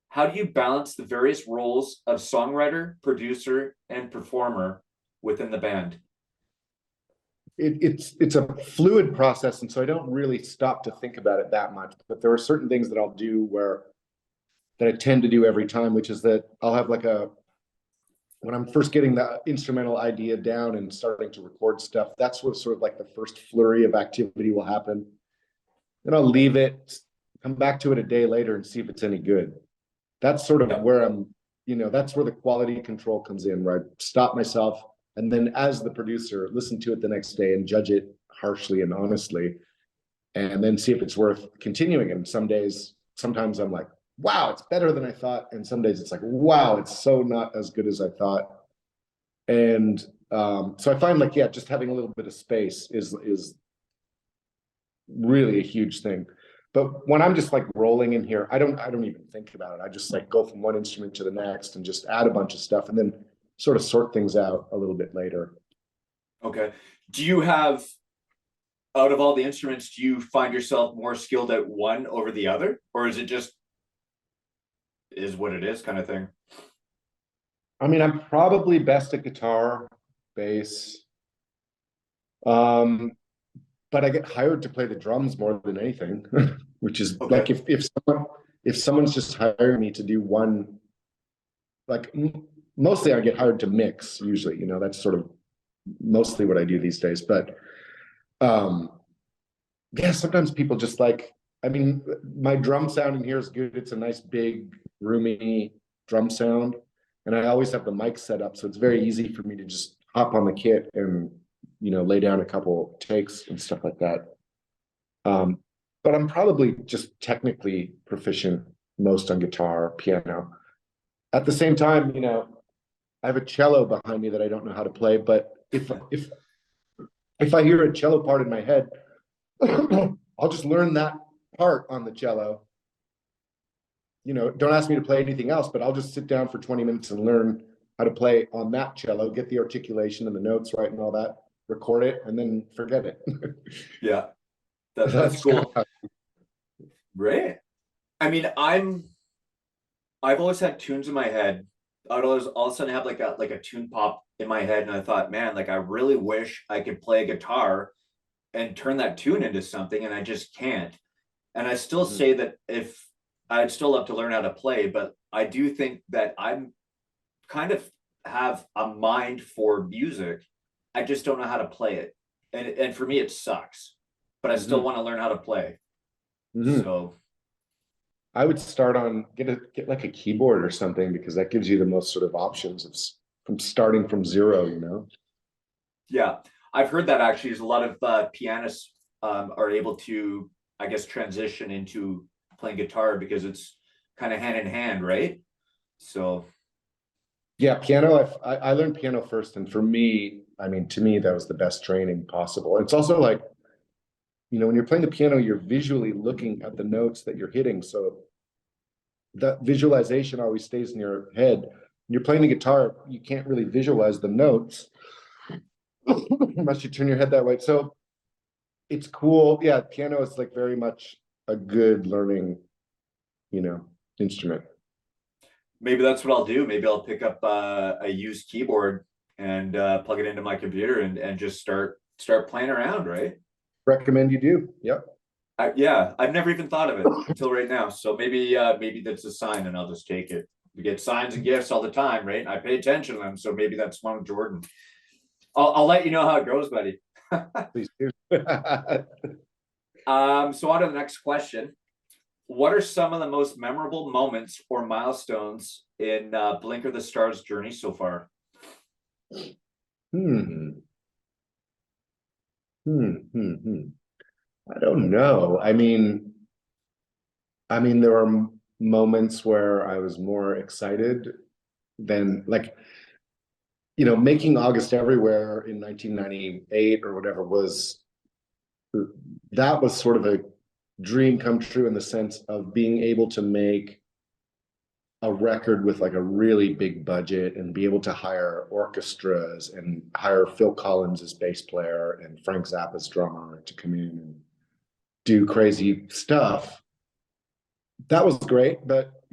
how do you balance the various roles of songwriter, producer, and performer within the band? It's a fluid process, and so I don't really stop to think about it that much. But there are certain things that I'll do that I tend to do every time, which is that I'll have when I'm first getting the instrumental idea down and starting to record stuff, that's what sort of like the first flurry of activity will happen. Then I'll leave it, come back to it a day later and see if it's any good. That's sort of where that's where the quality control comes in, where I stop myself and then as the producer, listen to it the next day and judge it harshly and honestly, and then see if it's worth continuing. And sometimes I'm like, wow, it's better than I thought. And some days it's like, wow, it's so not as good as I thought. And so I find just having a little bit of space is really a huge thing. But when I'm just like rolling in here, I don't even think about it. I just like go from one instrument to the next and just add a bunch of stuff and then sort of sort things out a little bit later. Okay. Do you have, out of all the instruments, do you find yourself more skilled at one over the other? Or is it just is what it is kind of thing? I mean, I'm probably best at guitar, bass. But I get hired to play the drums more than anything, which is okay. Like if someone's just hiring me to do one, like mostly I get hired to mix usually, that's sort of mostly what I do these days. But sometimes people just my drum sound in here is good. It's a nice big roomy drum sound. And I always have the mic set up. So it's very easy for me to just hop on the kit and lay down a couple takes and stuff like that. But I'm probably just technically proficient most on guitar, piano. At the same time, I have a cello behind me that I don't know how to play, but if I hear a cello part in my head, I'll just learn that part on the cello. Don't ask me to play anything else, but I'll just sit down for 20 minutes and learn how to play on that cello, get the articulation and the notes right and all that, record it, and then forget it. Yeah, that's cool. Right. I mean, I've always had tunes in my head. I'd always all of a sudden have like a tune pop in my head, and I thought, man, I really wish I could play guitar and turn that tune into something, and I just can't. And I still say that if I'd still love to learn how to play, but I do think that I'm kind of have a mind for music. I just don't know how to play it. And for me, it sucks, but I still want to learn how to play. So I would start on get like a keyboard or something, because that gives you the most sort of options from starting from zero, Yeah, I've heard that actually is a lot of pianists are able to, I guess, transition into playing guitar because it's kind of hand in hand, right? So yeah, piano, I learned piano first, and for me, to me, that was the best training possible. It's also like, when you're playing the piano, you're visually looking at the notes that you're hitting, so that visualization always stays in your head. When you're playing the guitar, you can't really visualize the notes unless you turn your head that way. So it's cool. Yeah, piano is like very much a good learning, instrument. Maybe that's what I'll do. Maybe I'll pick up a used keyboard and plug it into my computer and just start playing around, right? Recommend you do. Yep. Yeah, I've never even thought of it until right now. So maybe that's a sign, and I'll just take it. We get signs and gifts all the time, right? I pay attention to them, so maybe that's one with Jordon. I'll let you know how it goes, buddy. Please do. So on to the next question. What are some of the most memorable moments or milestones in Blink of the Stars journey so far? I don't know. There are moments where I was more excited than, like, making August Everywhere in 1998 or whatever that was sort of a dream come true, in the sense of being able to make a record with like a really big budget and be able to hire orchestras and hire Phil Collins as bass player and Frank Zappa's drummer to come in and do crazy stuff. That was great, but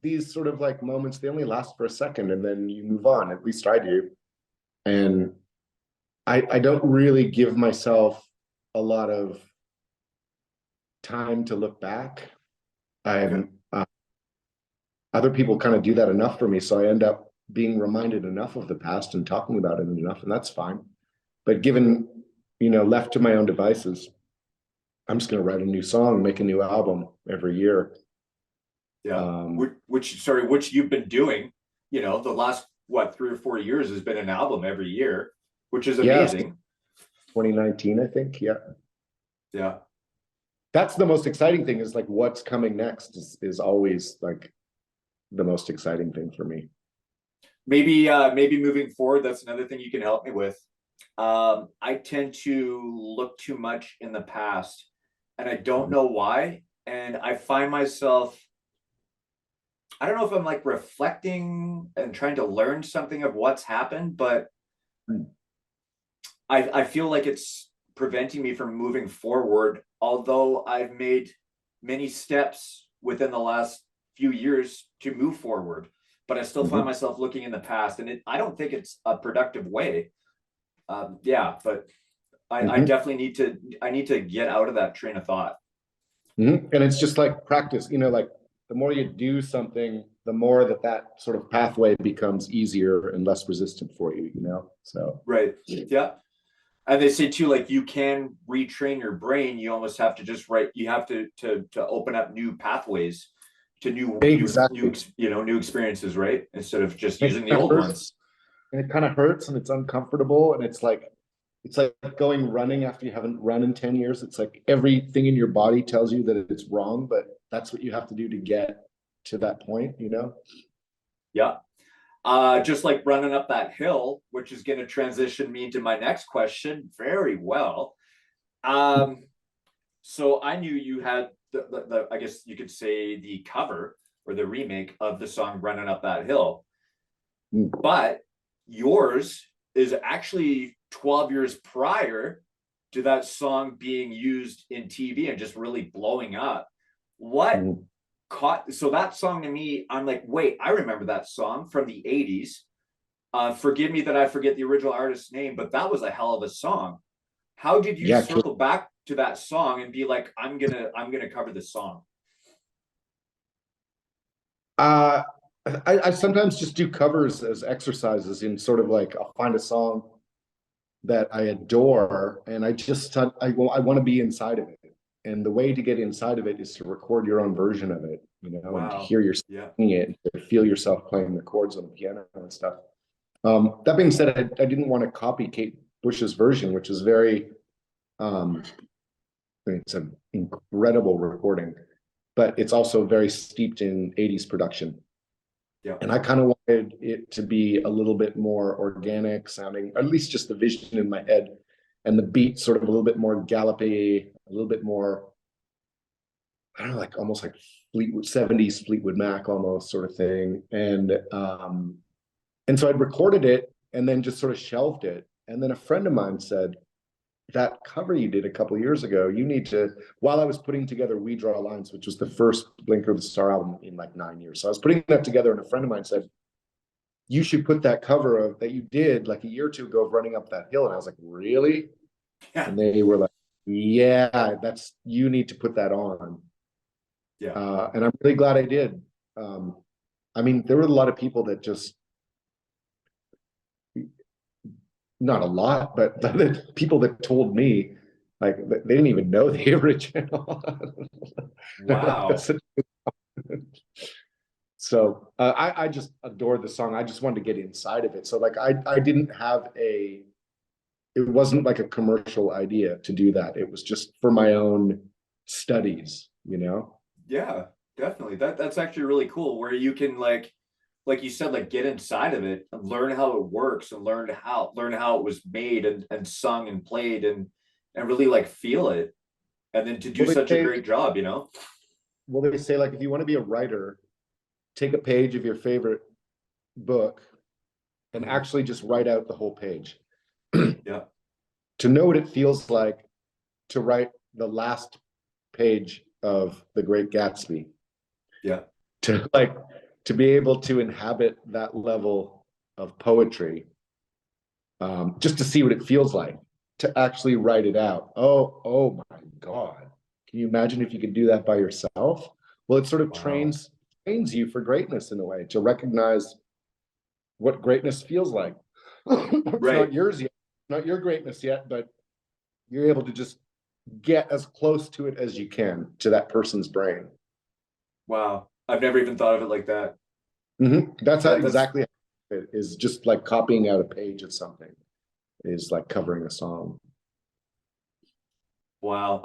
these sort of like moments, they only last for a second and then you move on. At least I do. And I don't really give myself a lot of time to look back. Other people kind of do that enough for me, so I end up being reminded enough of the past and talking about it enough, and that's fine. But given, left to my own devices, I'm just going to write a new song, make a new album every year. Yeah. Which you've been doing, the last, 3 or 4 years has been an album every year, which is amazing. 2019, I think. Yeah. Yeah. That's the most exciting thing, is like what's coming next is always like the most exciting thing for me. Maybe moving forward, that's another thing you can help me with. I tend to look too much in the past, and I don't know why. And I find myself, I don't know if I'm like reflecting and trying to learn something of what's happened, but I feel like it's preventing me from moving forward, although I've made many steps within the last few years to move forward, but I still find myself looking in the past, and I don't think it's a productive way. But I definitely need to get out of that train of thought. And it's just like practice, like the more you do something, the more that sort of pathway becomes easier and less resistant for you, so. Right. Yeah. And they say too, like, you can retrain your brain. You almost have to just you have to open up new pathways to new experiences, right? Instead of just using the old ones. And it kind of hurts and it's uncomfortable, and it's like going running after you haven't run in 10 years. It's like everything in your body tells you that it's wrong, but that's what you have to do to get to that point, Yeah. Just like running up that hill, which is going to transition me into my next question very well. So I knew you had the I guess you could say the cover or the remake of the song Running Up That Hill. But yours is actually 12 years prior to that song being used in TV and just really blowing up. So that song to me, I'm like, wait, I remember that song from the 80s. Forgive me that I forget the original artist's name, but that was a hell of a song. How did you circle back to that song and be like, I'm gonna cover this song? I sometimes just do covers as exercises, in sort of like, I'll find a song that I adore and I want to be inside of it. And the way to get inside of it is to record your own version of it, and to hear yourself singing it, to feel yourself playing the chords on the piano and stuff. That being said, I didn't want to copy Kate Bush's version, which is very, it's an incredible recording, but it's also very steeped in 80s production. Yeah. And I kind of wanted it to be a little bit more organic sounding, at least just the vision in my head, and the beat sort of a little bit more gallopy, a little bit more, I don't know, like almost like Fleetwood 70s Fleetwood Mac almost sort of thing. And so I'd recorded it and then just sort of shelved it. And then a friend of mine said, that cover you did a couple of years ago, you need to, while I was putting together We Draw Lines, which was the first Blink of the Star album in like 9 years. So I was putting that together, and a friend of mine said, you should put that cover that you did like a year or two ago of Running Up That Hill. And I was like, really? Yeah. And they were like, yeah, you need to put that on. Yeah. And I'm really glad I did. There were a lot of people that just, not a lot, but the people that told me, like, they didn't even know the original. Wow. So I just adored the song. I just wanted to get inside of it. So like I didn't have it wasn't like a commercial idea to do that. It was just for my own studies, you know? Yeah, definitely. That's actually really cool where you can like you said, like get inside of it and learn how it works and learn how it was made and sung and played and really like feel it. And then to do Well, such a great job, you know? well, they say like if you want to be a writer, take a page of your favorite book and actually just write out the whole page. Yeah. To know what it feels like to write the last page of The Great Gatsby. Yeah. To be able to inhabit that level of poetry, just to see what it feels like to actually write it out. Oh my God. Can you imagine if you could do that by yourself? Well, it sort of trains you for greatness in a way, to recognize what greatness feels like. It's not yours yet, not your greatness yet, but you're able to just get as close to it as you can, to that person's brain. Wow. I've never even thought of it like that. That's how exactly it is. Just like copying out a page of something is like covering a song. Wow.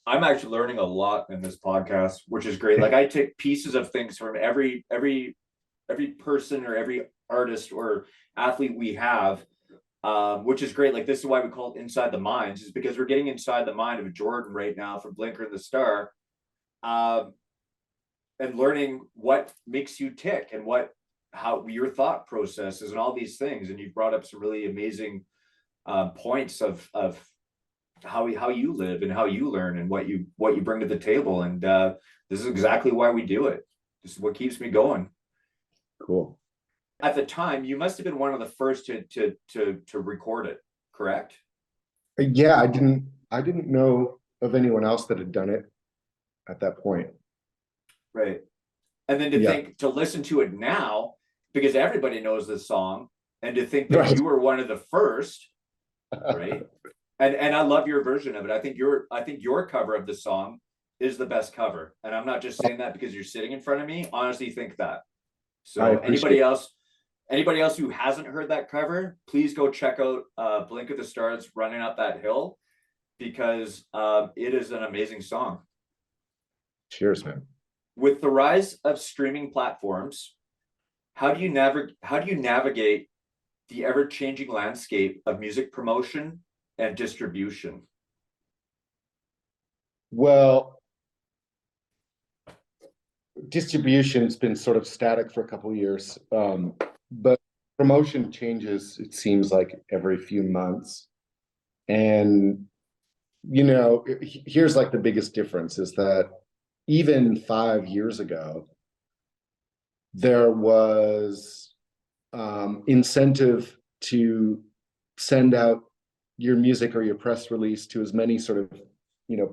I'm actually learning a lot in this podcast, which is great. Like I take pieces of things from every person or every artist or athlete we have, which is great. Like this is why we call it Inside the Minds, is because we're getting inside the mind of Jordon right now from Blinker and the Star, and learning what makes you tick and how your thought process is and all these things. And you've brought up some really amazing points of how you live and how you learn and what you bring to the table. And this is exactly why we do it. This is what keeps me going. Cool. At the time, you must have been one of the first to record it, correct? Yeah, I didn't know of anyone else that had done it at that point. Right. And then to listen to it now, because everybody knows this song, and to think that you were one of the first, right? And I love your version of it. I think your cover of the song is the best cover. And I'm not just saying that because you're sitting in front of me. Honestly, think that. So anybody else who hasn't heard that cover, please go check out Blink of the Stars, Running Up That Hill, because it is an amazing song. Cheers, man. With the rise of streaming platforms, how do you navigate the ever-changing landscape of music promotion and distribution? Well, distribution's been sort of static for a couple of years, but promotion changes, it seems like, every few months. And here's like the biggest difference is that even 5 years ago, there was incentive to send out your music or your press release to as many sort of,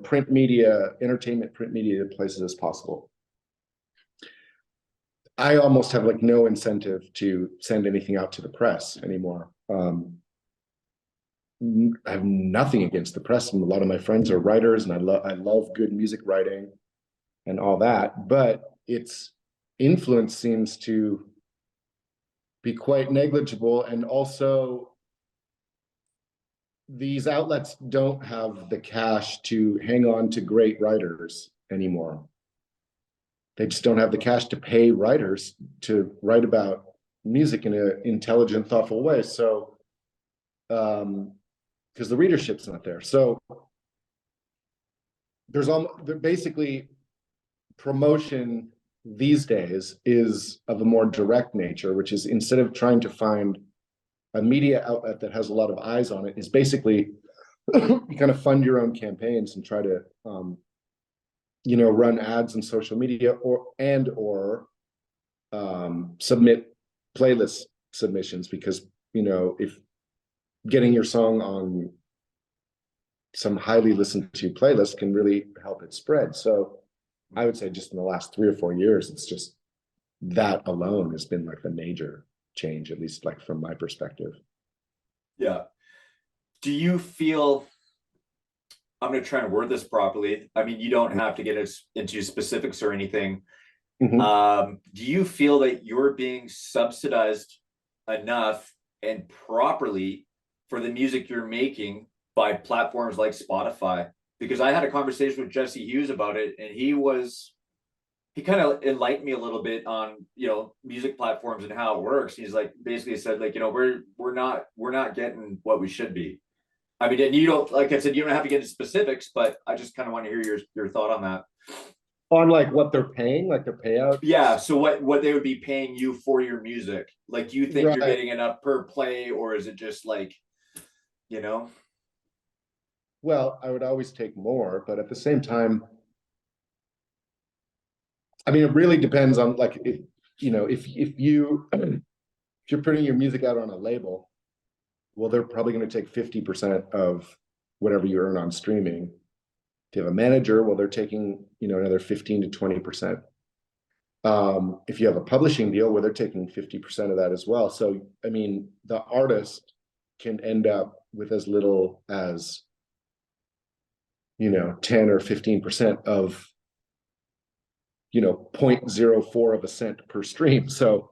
print media, entertainment print media places as possible. I almost have like no incentive to send anything out to the press anymore. I have nothing against the press, and a lot of my friends are writers, and I love good music writing and all that, but its influence seems to be quite negligible. And also, these outlets don't have the cash to hang on to great writers anymore. They just don't have the cash to pay writers to write about music in an intelligent, thoughtful way. So, because the readership's not there. So there's basically promotion these days is of a more direct nature, which is, instead of trying to find a media outlet that has a lot of eyes on it, is basically you kind of fund your own campaigns and try to run ads in social media or submit playlist submissions, because if getting your song on some highly listened to playlist can really help it spread. So I would say just in the last 3 or 4 years, it's just that alone has been like the major change, at least like from my perspective. Yeah. do you feel, I'm going to try and word this properly. I mean, you don't have to get us into specifics or anything. Do you feel that you're being subsidized enough and properly for the music you're making by platforms like Spotify? Because I had a conversation with Jesse Hughes about it, and he kind of enlightened me a little bit on, you know, music platforms and how it works. He's like, basically said, like, you know, we're not getting what we should be. I mean, and you don't, like I said, you don't have to get into specifics, but I just kind of want to hear your thought on that. On like what they're paying, like their payout. Yeah. So what they would be paying you for your music? Like, do you think Right. you're getting enough per play, or is it just like, you know? Well, I would always take more, but at the same time, I mean, it really depends on like, if you're putting your music out on a label, well, they're probably going to take 50% of whatever you earn on streaming. If you have a manager, well, they're taking, another 15 to 20%. If you have a publishing deal, where they're taking 50% of that as well. So, I mean, the artist can end up with as little as, 10 or 15% of, 0.04 of a cent per stream. So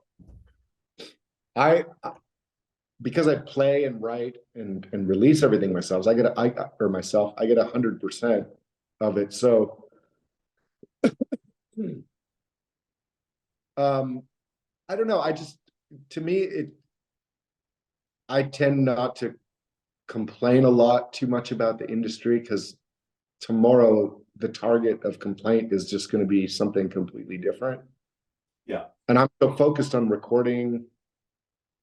because I play and write and release everything myself, I get 100% of it. So I don't know. I tend not to complain a lot too much about the industry, because tomorrow the target of complaint is just going to be something completely different. Yeah. And I'm so focused on recording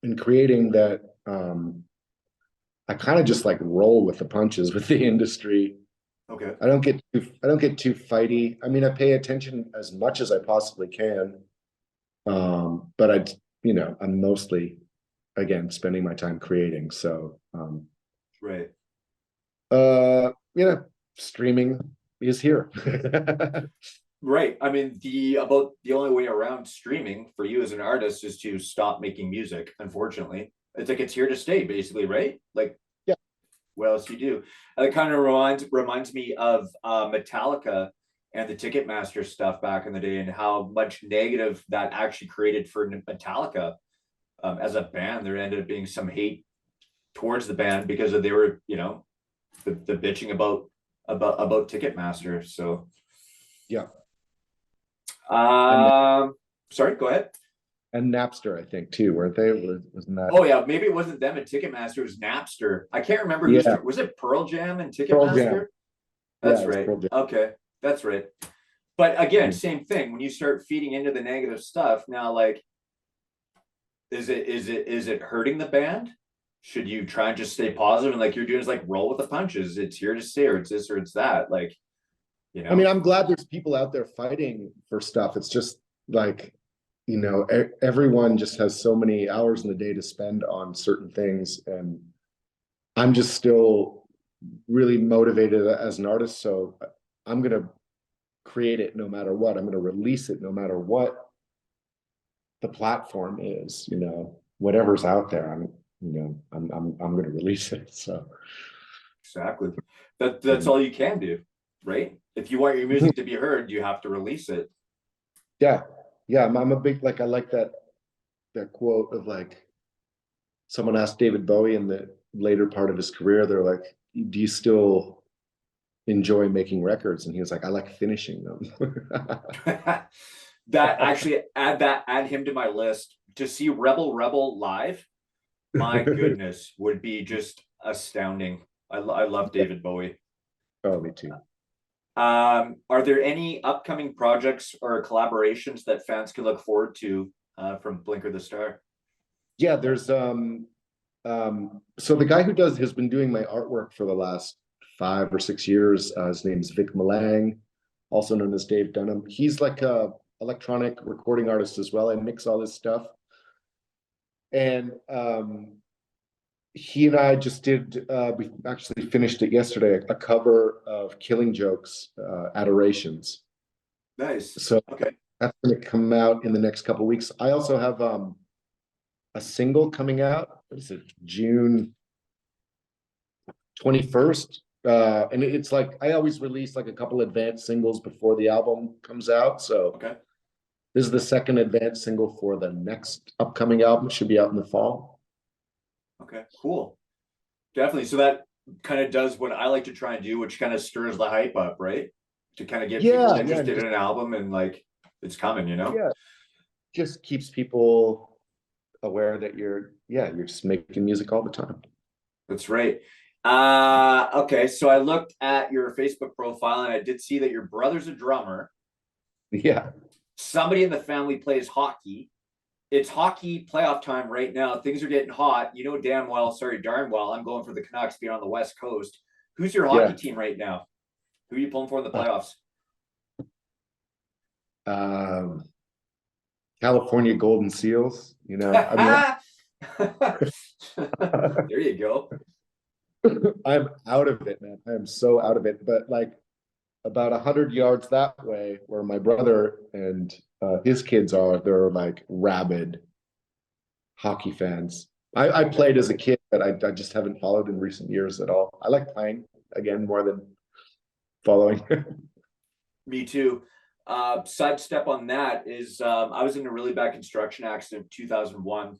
and creating that I kind of just like roll with the punches with the industry. Okay. I don't get too fighty. I mean, I pay attention as much as I possibly can. But I'm mostly, again, spending my time creating. So Right. Streaming is here. Right. I mean, the only way around streaming for you as an artist is to stop making music. Unfortunately, it's like it's here to stay, basically, right? Like, yeah. What else do you do? And it kind of reminds me of Metallica and the Ticketmaster stuff back in the day, and how much negative that actually created for Metallica as a band. There ended up being some hate towards the band because they were, the bitching about Ticketmaster. So yeah. Sorry, go ahead. And Napster, I think, too, weren't they? Wasn't that? Oh yeah, maybe it wasn't them at Ticketmaster, it was Napster. I can't remember was it Pearl Jam and Ticketmaster? Pearl Jam. That's right. Okay, that's right. But again, same thing. When you start feeding into the negative stuff, now, like, is it hurting the band? Should you try and just stay positive and, like you're doing, is like roll with the punches? It's here to stay, or it's this or it's that. Like, I mean, I'm glad there's people out there fighting for stuff. It's just like, everyone just has so many hours in the day to spend on certain things, and I'm just still really motivated as an artist. So I'm going to create it no matter what. I'm going to release it no matter what the platform is, whatever's out there. I'm going to release it. So exactly, that's all you can do, right? If you want your music to be heard, you have to release it. Yeah. I'm a big, like, I like that quote of, like, someone asked David Bowie in the later part of his career, they're like, do you still enjoy making records? And he was like, I like finishing them. That actually add him to my list. To see Rebel live, my goodness, would be just astounding. I love David Bowie. Oh, me too. Are there any upcoming projects or collaborations that fans can look forward to from Blinker the Star? Yeah, there's so the guy who has been doing my artwork for the last 5 or 6 years, his name's Vic Malang, also known as Dave Dunham. He's like a electronic recording artist as well. I mix all this stuff, and he and I just did, we actually finished it yesterday, a cover of Killing Joke's Adorations. Nice. So okay, that's going to come out in the next couple of weeks. I also have a single coming out. What is it? June 21st. And it's like I always release like a couple advanced singles before the album comes out. So Okay. this is the second advanced single for the next upcoming album. It should be out in the fall. Okay, cool. Definitely. So that kind of does what I like to try and do, which kind of stirs the hype up, right? To kind of get people interested in an album and like it's coming, you know? Yeah. Just keeps people aware that you're just making music all the time. That's right. Okay, so I looked at your Facebook profile and I did see that your brother's a drummer. Yeah. Somebody in the family plays hockey. It's hockey playoff time right now. Things are getting hot. You know darn well, I'm going for the Canucks being on the West Coast. Who's your hockey team right now? Who are you pulling for in the playoffs? California Golden Seals, you know. I mean, there you go. I'm out of it, man. I am so out of it. But like about 100 yards that way, where my brother and his kids are, they're like rabid hockey fans. I played as a kid, but I just haven't followed in recent years at all. I like playing again more than following. Me too. Sidestep on that is I was in a really bad construction accident in 2001.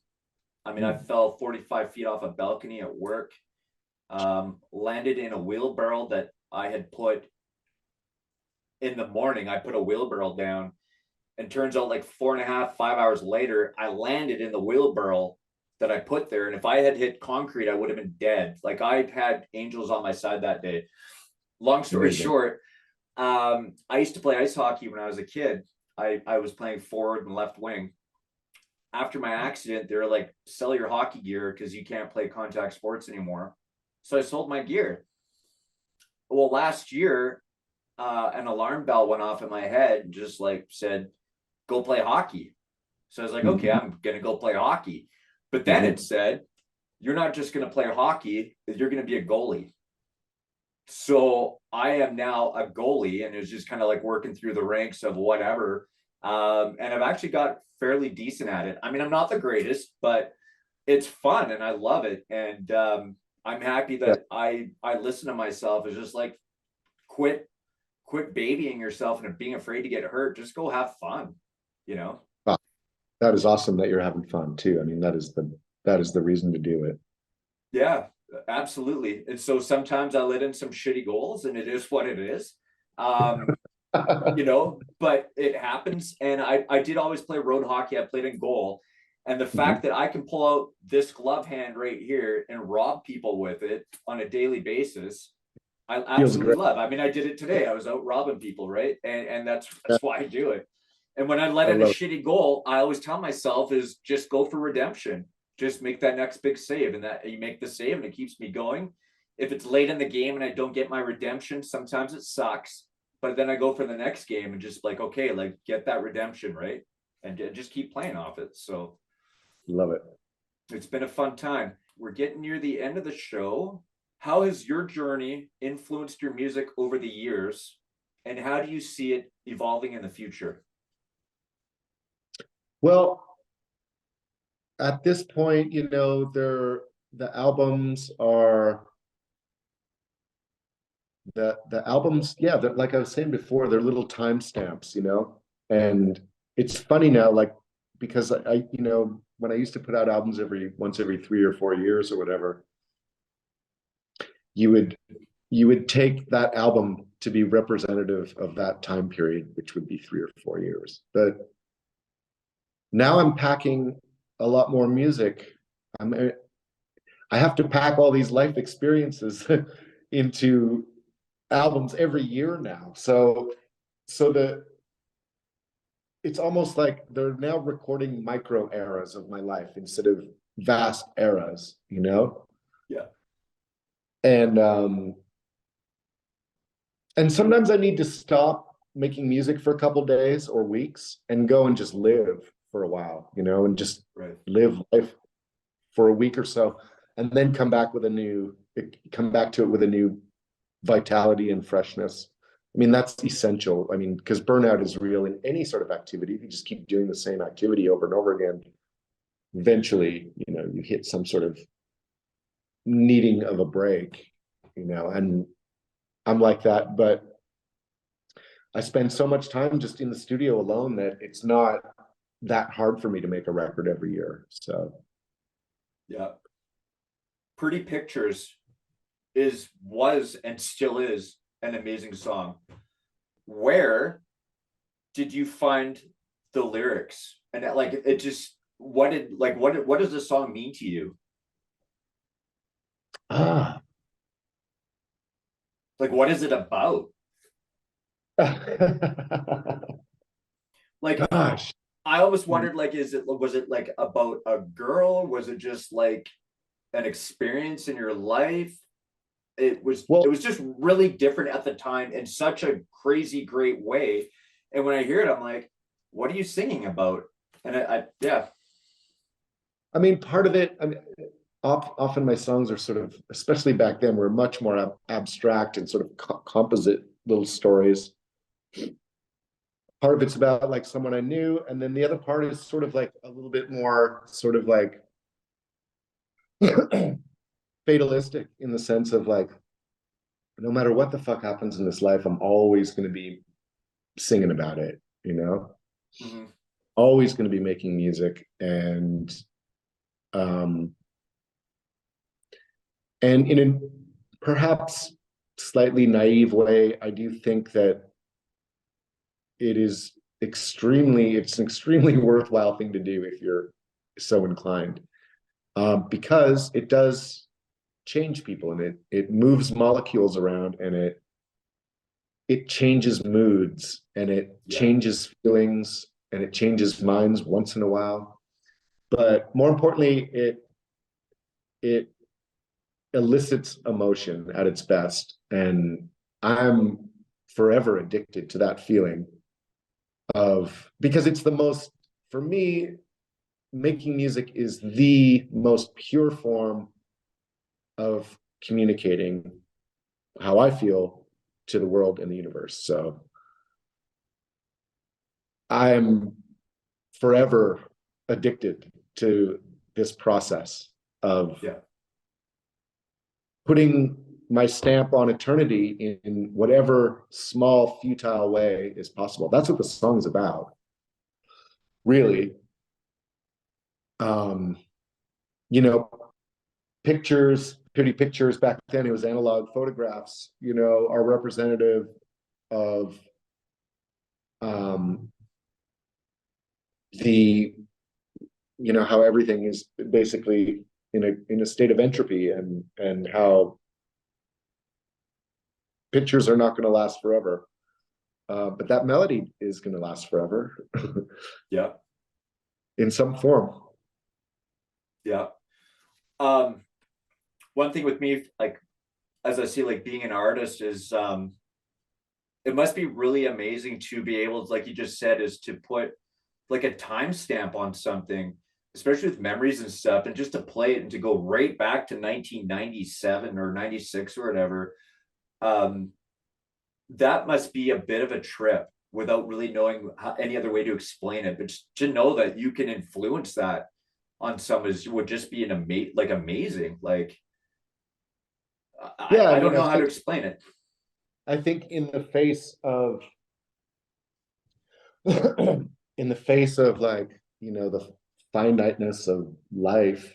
I mean, I fell 45 feet off a balcony at work, landed in a wheelbarrow that I had put in the morning. I put a wheelbarrow down, and turns out like 4.5, 5 hours later, I landed in the wheelbarrow that I put there. And if I had hit concrete, I would have been dead. Like I had angels on my side that day. Long story short, I used to play ice hockey when I was a kid. I was playing forward and left wing. After my accident, they were like, sell your hockey gear because you can't play contact sports anymore. So I sold my gear. Well, last year, an alarm bell went off in my head and just like said, go play hockey. So I was like, okay, I'm going to go play hockey. But then it said, you're not just going to play hockey, you're going to be a goalie. So I am now a goalie, and it's just kind of like working through the ranks of whatever. And I've actually got fairly decent at it. I mean, I'm not the greatest, but it's fun and I love it. And I'm happy that I listen to myself. It's just like, quit babying yourself and being afraid to get hurt. Just go have fun, you know? Wow. That is awesome that you're having fun too. I mean, that is the reason to do it. Yeah, absolutely. And so sometimes I let in some shitty goals, and it is what it is. You know, but it happens. And I did always play road hockey. I played in goal. And the fact that I can pull out this glove hand right here and rob people with it on a daily basis, I absolutely love. I mean, I did it today. I was out robbing people, right? And that's why I do it. And when I let in a shitty goal, I always tell myself is just go for redemption. Just make that next big save, and that you make the save and it keeps me going. If it's late in the game and I don't get my redemption, sometimes it sucks, but then I go for the next game and just like, okay, like get that redemption, right? And just keep playing off it. So love it. It's been a fun time. We're getting near the end of the show. How has your journey influenced your music over the years, and how do you see it evolving in the future? Well, at this point, you know, the albums are the albums, like I was saying before, they're little timestamps, you know. And it's funny now, like, because I you know, when I used to put out albums once every 3 or 4 years or whatever, you would take that album to be representative of that time period, which would be 3 or 4 years. But now I'm packing a lot more music. I have to pack all these life experiences into albums every year now. So it's almost like they're now recording micro eras of my life instead of vast eras, you know? Yeah. And sometimes I need to stop making music for a couple days or weeks and go and just live for a while, you know, and just live life for a week or so, and then come back to it with a new vitality and freshness. I mean, that's essential. I mean, because burnout is real in any sort of activity. If you just keep doing the same activity over and over again, eventually, you know, you hit some sort of needing of a break. and I'm like that, but I spend so much time just in the studio alone that it's not that hard for me to make a record every year. So Yeah. Pretty Pictures was and still is an amazing song. Where did you find the lyrics? And like it just what does the song mean to you? ah Like what is it about? Like gosh, I always wondered, like, was it like about a girl? Was it just like an experience in your life? It well, was just really different at the time in such a crazy great way. And when I hear it, I'm like, what are you singing about? And yeah. I mean, part of it, I mean, often my songs are sort of, especially back then, were much more abstract and sort of composite little stories. Part of it's about like someone I knew, and then the other part is sort of like a little bit more sort of like fatalistic, in the sense of like, no matter what the fuck happens in this life, I'm always going to be singing about it, Mm-hmm. always going to be making music. Um and in a perhaps slightly naive way, I do think that it's an extremely worthwhile thing to do if you're so inclined, because it does change people, and it moves molecules around, and it changes moods, and it changes feelings, and it changes minds once in a while. But more importantly, it elicits emotion at its best, and I'm forever addicted to that feeling of, because it's the most, for me, making music is the most pure form of communicating how I feel to the world and the universe. So I'm forever addicted to this process of putting my stamp on eternity in whatever small, futile way is possible. That's what the song's about, really. You know, pretty pictures back then, it was analog photographs, are representative of the, how everything is basically in a state of entropy, and how pictures are not going to last forever. But that melody is going to last forever. Yeah. In some form. Yeah. One thing with me, like, as I see, like, being an artist is, it must be really amazing to be able to, like you just said, is to put like a timestamp on something, especially with memories and stuff, and just to play it and to go right back to 1997 or 96 or whatever. That must be a bit of a trip without really knowing any other way to explain it. But to know that you can influence that on someone would just be amazing. Like, I don't know how to explain it. I think in the face of in the face of, like, the finiteness of life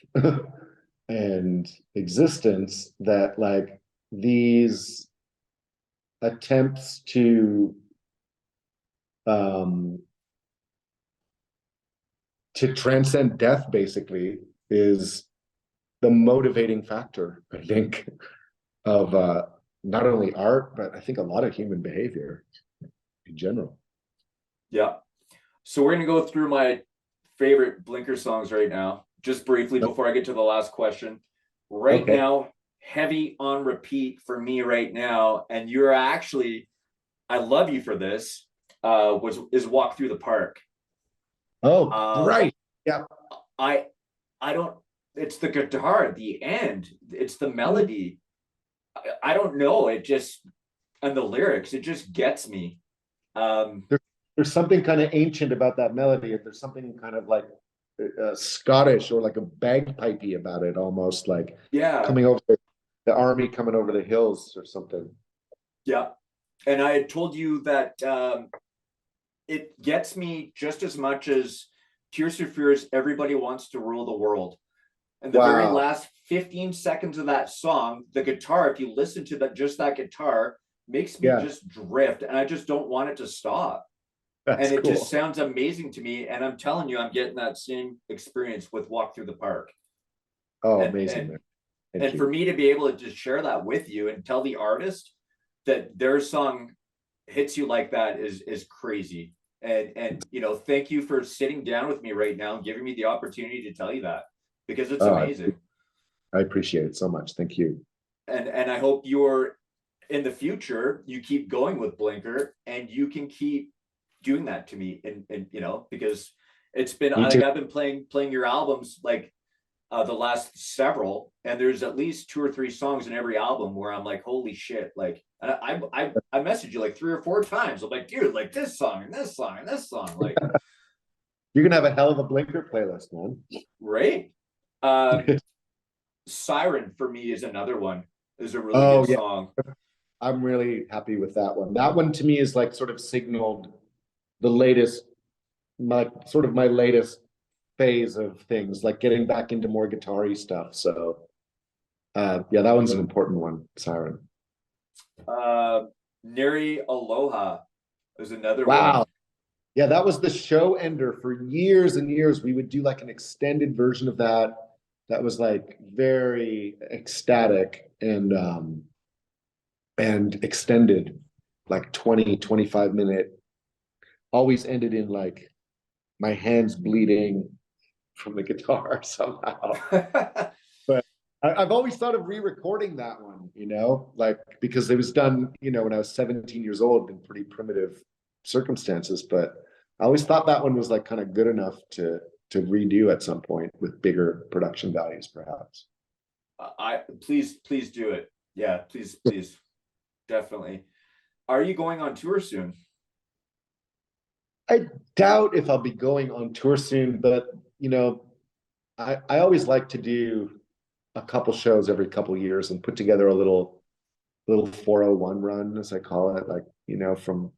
and existence, that like these attempts to transcend death basically is the motivating factor, I think, of not only art, but I think a lot of human behavior in general. Yeah. So we're going to go through my favorite Blinker songs right now, just briefly before I get to the last question. Right now, heavy on repeat for me right now, and you're actually, I love you for this, is Walk Through the Park. Oh, right. Yeah. I don't, it's the guitar at the end, it's the melody. I don't know, it just, and the lyrics, it just gets me. There's something kind of ancient about that melody. There's something kind of like Scottish or like a bagpipey about it, almost like coming over the army coming over the hills or something. Yeah. And I had told you that it gets me just as much as Tears for Fears, Everybody Wants to Rule the World. And the very Wow. last 15 seconds of that song, the guitar, if you listen to that, just that guitar, makes me Yeah. just drift, and I just don't want it to stop. That's And it cool. just sounds amazing to me. And I'm telling you, I'm getting that same experience with Walk Through the Park. Oh, And amazing, man. Thank and you. for me to be able to just share that with you and tell the artist that their song hits you like that is crazy. And you know, thank you for sitting down with me right now and giving me the opportunity to tell you that, because it's amazing. I appreciate it so much. Thank you. And I hope you're in the future, you keep going with Blinker and you can keep doing that to me. And you know, because it's been Me like too. I've been playing your albums like the last several, and there's at least 2 or 3 songs in every album where I'm like, holy shit, like I messaged you like 3 or 4 times. I'm like, dude, like this song and this song and this song, like You're gonna have a hell of a Blinker playlist, man. right. Siren for me is another one, is a really good yeah. song. I'm really happy with that one. That one to me is like sort of signaled the latest, my latest phase of things, like getting back into more guitar-y stuff. So yeah, that one's an important one, Siren. Neri Aloha is another Wow. one. Yeah, that was the show ender for years and years. We would do like an extended version of that. That was like very ecstatic and extended, like 20, 25-minute, always ended in like my hands bleeding from the guitar somehow. But I've always thought of re-recording that one, you know, like because it was done, you know, when I was 17 years old in pretty primitive circumstances. But I always thought that one was like kind of good enough to redo at some point with bigger production values, perhaps. Please do it. Yeah, please, definitely. Are you going on tour soon? I doubt if I'll be going on tour soon, but you know, I always like to do a couple shows every couple years and put together a little 401 run, as I call it, like, you know, from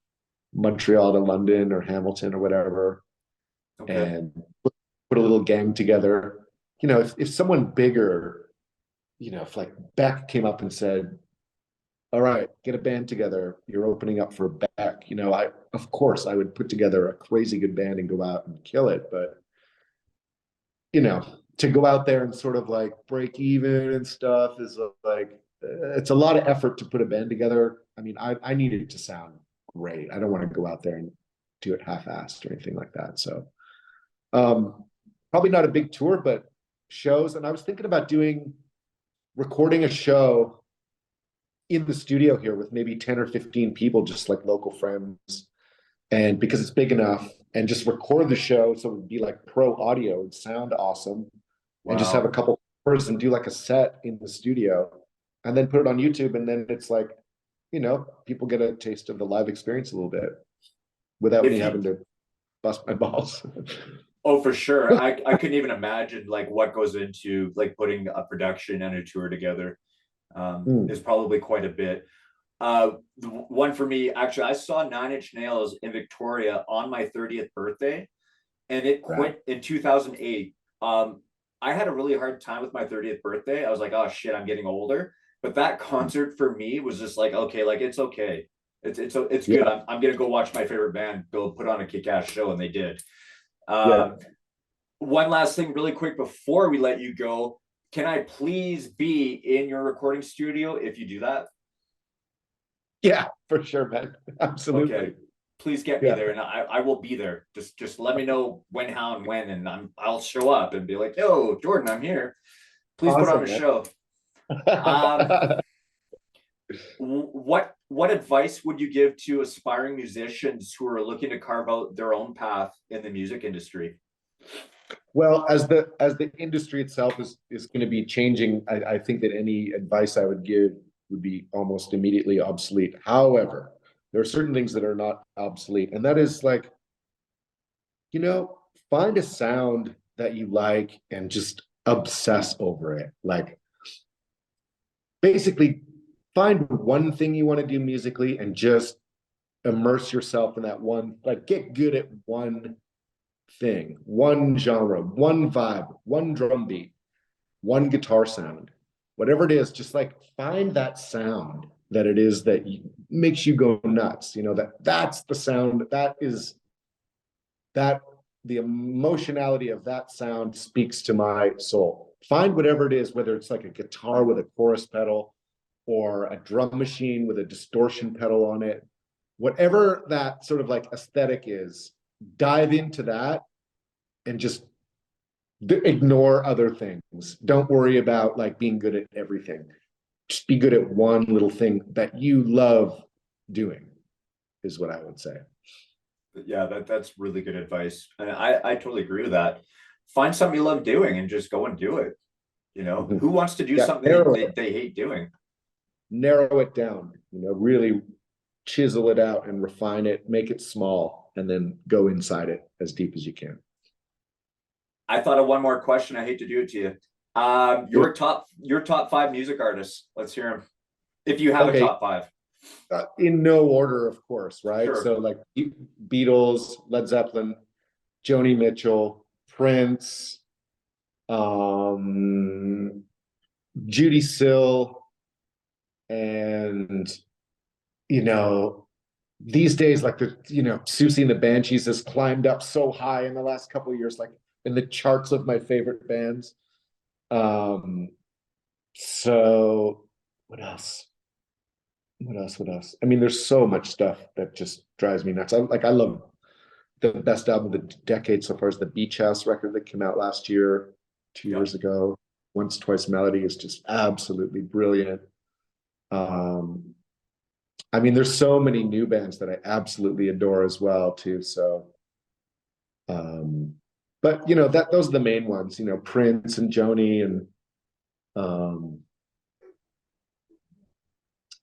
Montreal to London or Hamilton or whatever, Okay. and put a little gang together. You know, if someone bigger, you know, if like Beck came up and said, all right, get a band together, you're opening up for Beck, you know, of course I would put together a crazy good band and go out and kill it. But you know, to go out there and sort of like break even and stuff is like, it's a lot of effort to put a band together. I mean, I need it to sound great. I don't want to go out there and do it half-assed or anything like that. So probably not a big tour, but shows. And I was thinking about recording a show in the studio here with maybe 10 or 15 people, just like local friends. And because it's big enough, and just record the show so it would be like pro audio, it'd sound awesome. Wow. And just have a couple hours and do like a set in the studio and then put it on YouTube. And then it's like, you know, people get a taste of the live experience a little bit without me having to bust my balls. Oh, for sure. I couldn't even imagine like what goes into like putting a production and a tour together. Is probably quite a bit. One for me, actually, I saw 9 Inch Nails in Victoria on my 30th birthday, and it quit in 2008. I had a really hard time with my 30th birthday. I was like, oh shit, I'm getting older. But that concert for me was just like, okay, like it's okay. It's good. I'm gonna go watch my favorite band go put on a kick-ass show, and they did. One last thing really quick before we let you go. Can I please be in your recording studio if you do that? Yeah, for sure, man. Absolutely. Okay. Please get me there, and I will be there. Just let me know when, how, and when, and I'll show up and be like, yo, Jordan, I'm here. Please put on a show. What advice would you give to aspiring musicians who are looking to carve out their own path in the music industry? Well, as the industry itself is going to be changing, I think that any advice I would give would be almost immediately obsolete. However, there are certain things that are not obsolete, and that is like, you know, find a sound that you like and just obsess over it. Like, basically find one thing you want to do musically and just immerse yourself in that one, like get good at one thing, one genre, one vibe, one drum beat, one guitar sound, whatever it is, just like find that sound that it is that makes you go nuts. You know, that's the sound, that is that the emotionality of that sound speaks to my soul. Find whatever it is, whether it's like a guitar with a chorus pedal or a drum machine with a distortion pedal on it, whatever that sort of like aesthetic is, dive into that and just ignore other things. Don't worry about like being good at everything. Just be good at one little thing that you love doing, is what I would say. Yeah, that's really good advice. And I totally agree with that. Find something you love doing and just go and do it. You know, who wants to do something they hate doing? Narrow it down, you know, really chisel it out and refine it, make it small, and then go inside it as deep as you can. I thought of one more question. I hate to do it to you. Your top 5 music artists. Let's hear them. If you have a top 5. In no order, of course, right? Sure. So like Beatles, Led Zeppelin, Joni Mitchell, Prince, Judy Sill, and you know, these days, like the Susie and the Banshees has climbed up so high in the last couple of years, like in the charts of my favorite bands. So what else? What else? I mean, there's so much stuff that just drives me nuts. I love the best album of the decade so far is the Beach House record that came out last year, 2 years ago. Once Twice Melody is just absolutely brilliant. I mean, there's so many new bands that I absolutely adore as well too. So, but you know, those are the main ones. You know, Prince and Joni and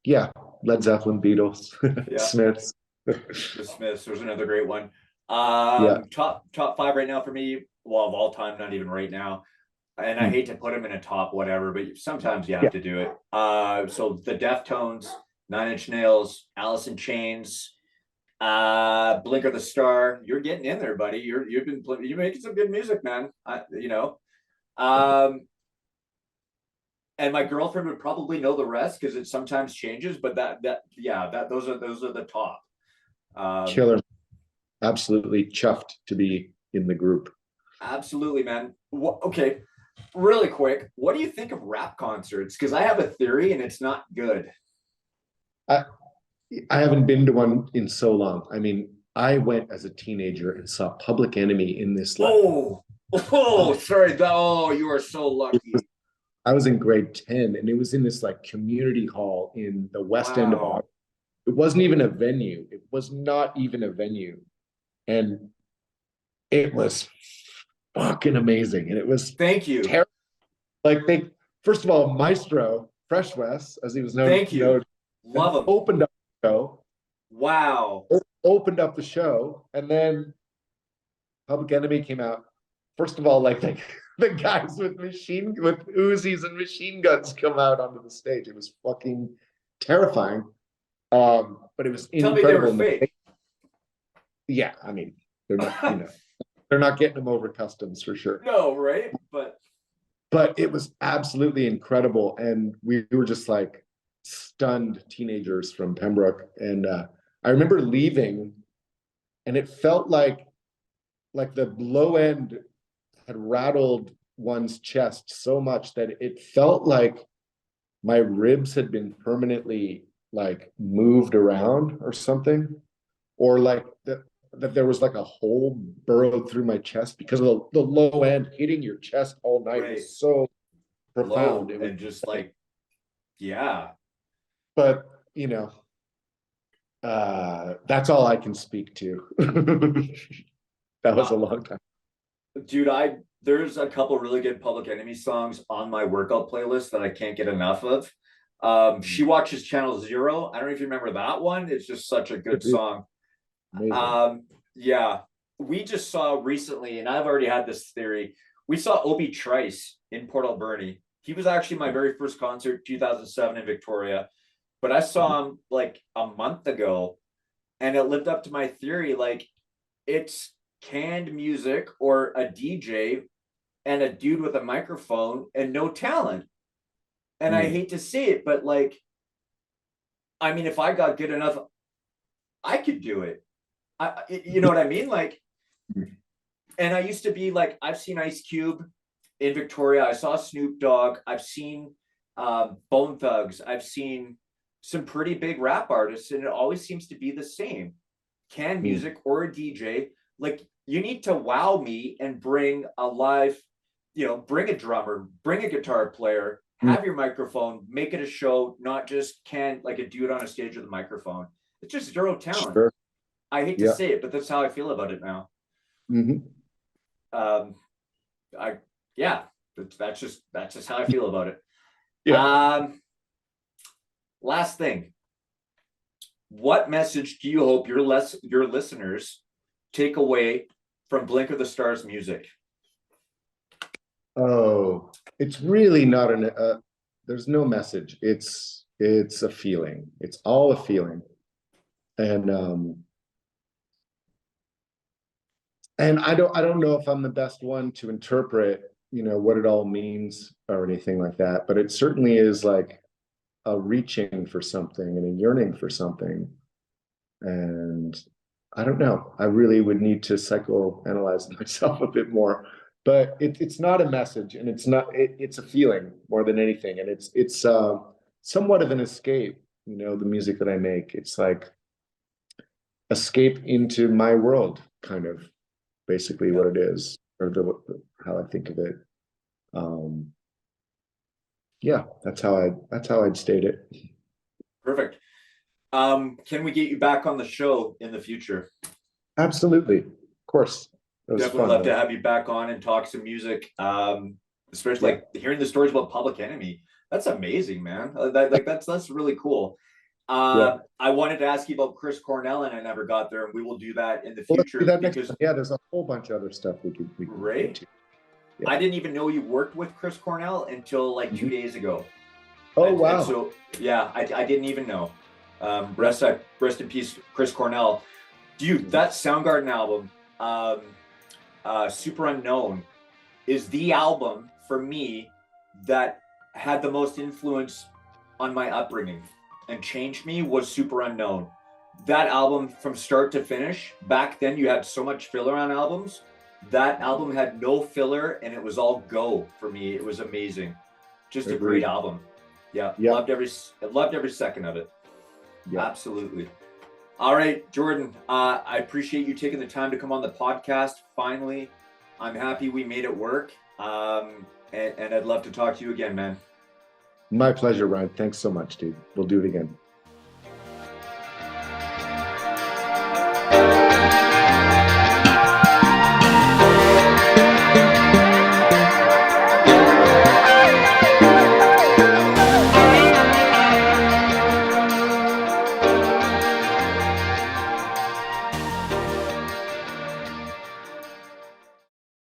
yeah, Led Zeppelin, Beatles, Smiths. The Smiths. There's another great one. Yeah. Top 5 right now for me. Well, of all time, not even right now. And I hate to put them in a top whatever, but sometimes you have to do it. So the Deftones, 9 Inch Nails, Alice in Chains, Blink of the Star. You're getting in there, buddy. You're making some good music, man. You know. And my girlfriend would probably know the rest because it sometimes changes, but those are the top. Killer. Absolutely chuffed to be in the group. Absolutely, man. Okay, really quick, what do you think of rap concerts? Because I have a theory and it's not good. I haven't been to one in so long. I mean, I went as a teenager and saw Public Enemy in this. Sorry. You are so lucky. I was in grade 10 and it was in this like community hall in the west end of Ottawa. It wasn't even a venue. It was not even a venue. And it was fucking amazing. And it was thank you. Like first of all, Maestro, Fresh West, as he was known. Thank you. Love him. Opened up the show. Wow. Opened up the show. And then Public Enemy came out. First of all, like the guys with Uzis and machine guns come out onto the stage. It was fucking terrifying. But it was incredible. Tell me they were fake. Yeah, I mean, they're not, they're not getting them over customs for sure. No, right? But it was absolutely incredible. And we were just like stunned teenagers from Pembroke. And I remember leaving and it felt like the low end had rattled one's chest so much that it felt like my ribs had been permanently like moved around or something, or like that there was like a hole burrowed through my chest because of the low end hitting your chest all night. Right. Was so profound. It was just like, yeah. But that's all I can speak to. That was a long time. Dude, there's a couple really good Public Enemy songs on my workout playlist that I can't get enough of. She Watches Channel Zero. I don't know if you remember that one. It's just such a good song. Yeah. We just saw recently, and I've already had this theory. We saw Obi Trice in Port Alberni. He was actually my very first concert, 2007 in Victoria, but I saw him like a month ago, and it lived up to my theory. Like, it's canned music or a DJ and a dude with a microphone and no talent. And I hate to say it, but like, I mean, if I got good enough, I could do it. You know what I mean? Like, and I used to be like, I've seen Ice Cube in Victoria. I saw Snoop Dogg. I've seen Bone Thugs. I've seen some pretty big rap artists, and it always seems to be the same. Canned music or a DJ. Like, you need to wow me and bring a live, bring a drummer, bring a guitar player, have your microphone, make it a show, not just like a dude on a stage with a microphone. It's just zero talent. Sure. I hate to say it, but that's how I feel about it now. That's just how I feel about it. Last thing, what message do you hope your listeners take away from Blink of the Stars music? Oh, it's really not there's no message. It's a feeling. It's all a feeling. And I don't know if I'm the best one to interpret, what it all means or anything like that, but it certainly is like a reaching for something and a yearning for something. And I don't know. I really would need to psychoanalyze myself a bit more. But it's not a message, and it's a feeling more than anything. And it's somewhat of an escape, the music that I make. It's like escape into my world, kind of, basically what it is, or how I think of it. That's how I'd state it. Perfect. Can we get you back on the show in the future? Absolutely, of course. Definitely love to have you back on and talk some music, especially like hearing the stories about Public Enemy. That's amazing, man. That's really cool. I wanted to ask you about Chris Cornell, and I never got there, and we will do that in the future. There's a whole bunch of other stuff we could right. Yeah. I didn't even know you worked with Chris Cornell until like 2 days ago. Oh, wow. And so I didn't even know. Rest in peace, Chris Cornell. Dude, that Soundgarden album, Super Unknown, is the album for me that had the most influence on my upbringing and changed me. Was Super Unknown. That album from start to finish. Back then you had so much filler on albums. That album had no filler, and it was all go for me. It was amazing. Just a great album. Loved every second of it. Absolutely. All right, Jordan, I appreciate you taking the time to come on the podcast. Finally, I'm happy we made it work. And I'd love to talk to you again, man. My pleasure, Ryan. Thanks so much, dude. We'll do it again.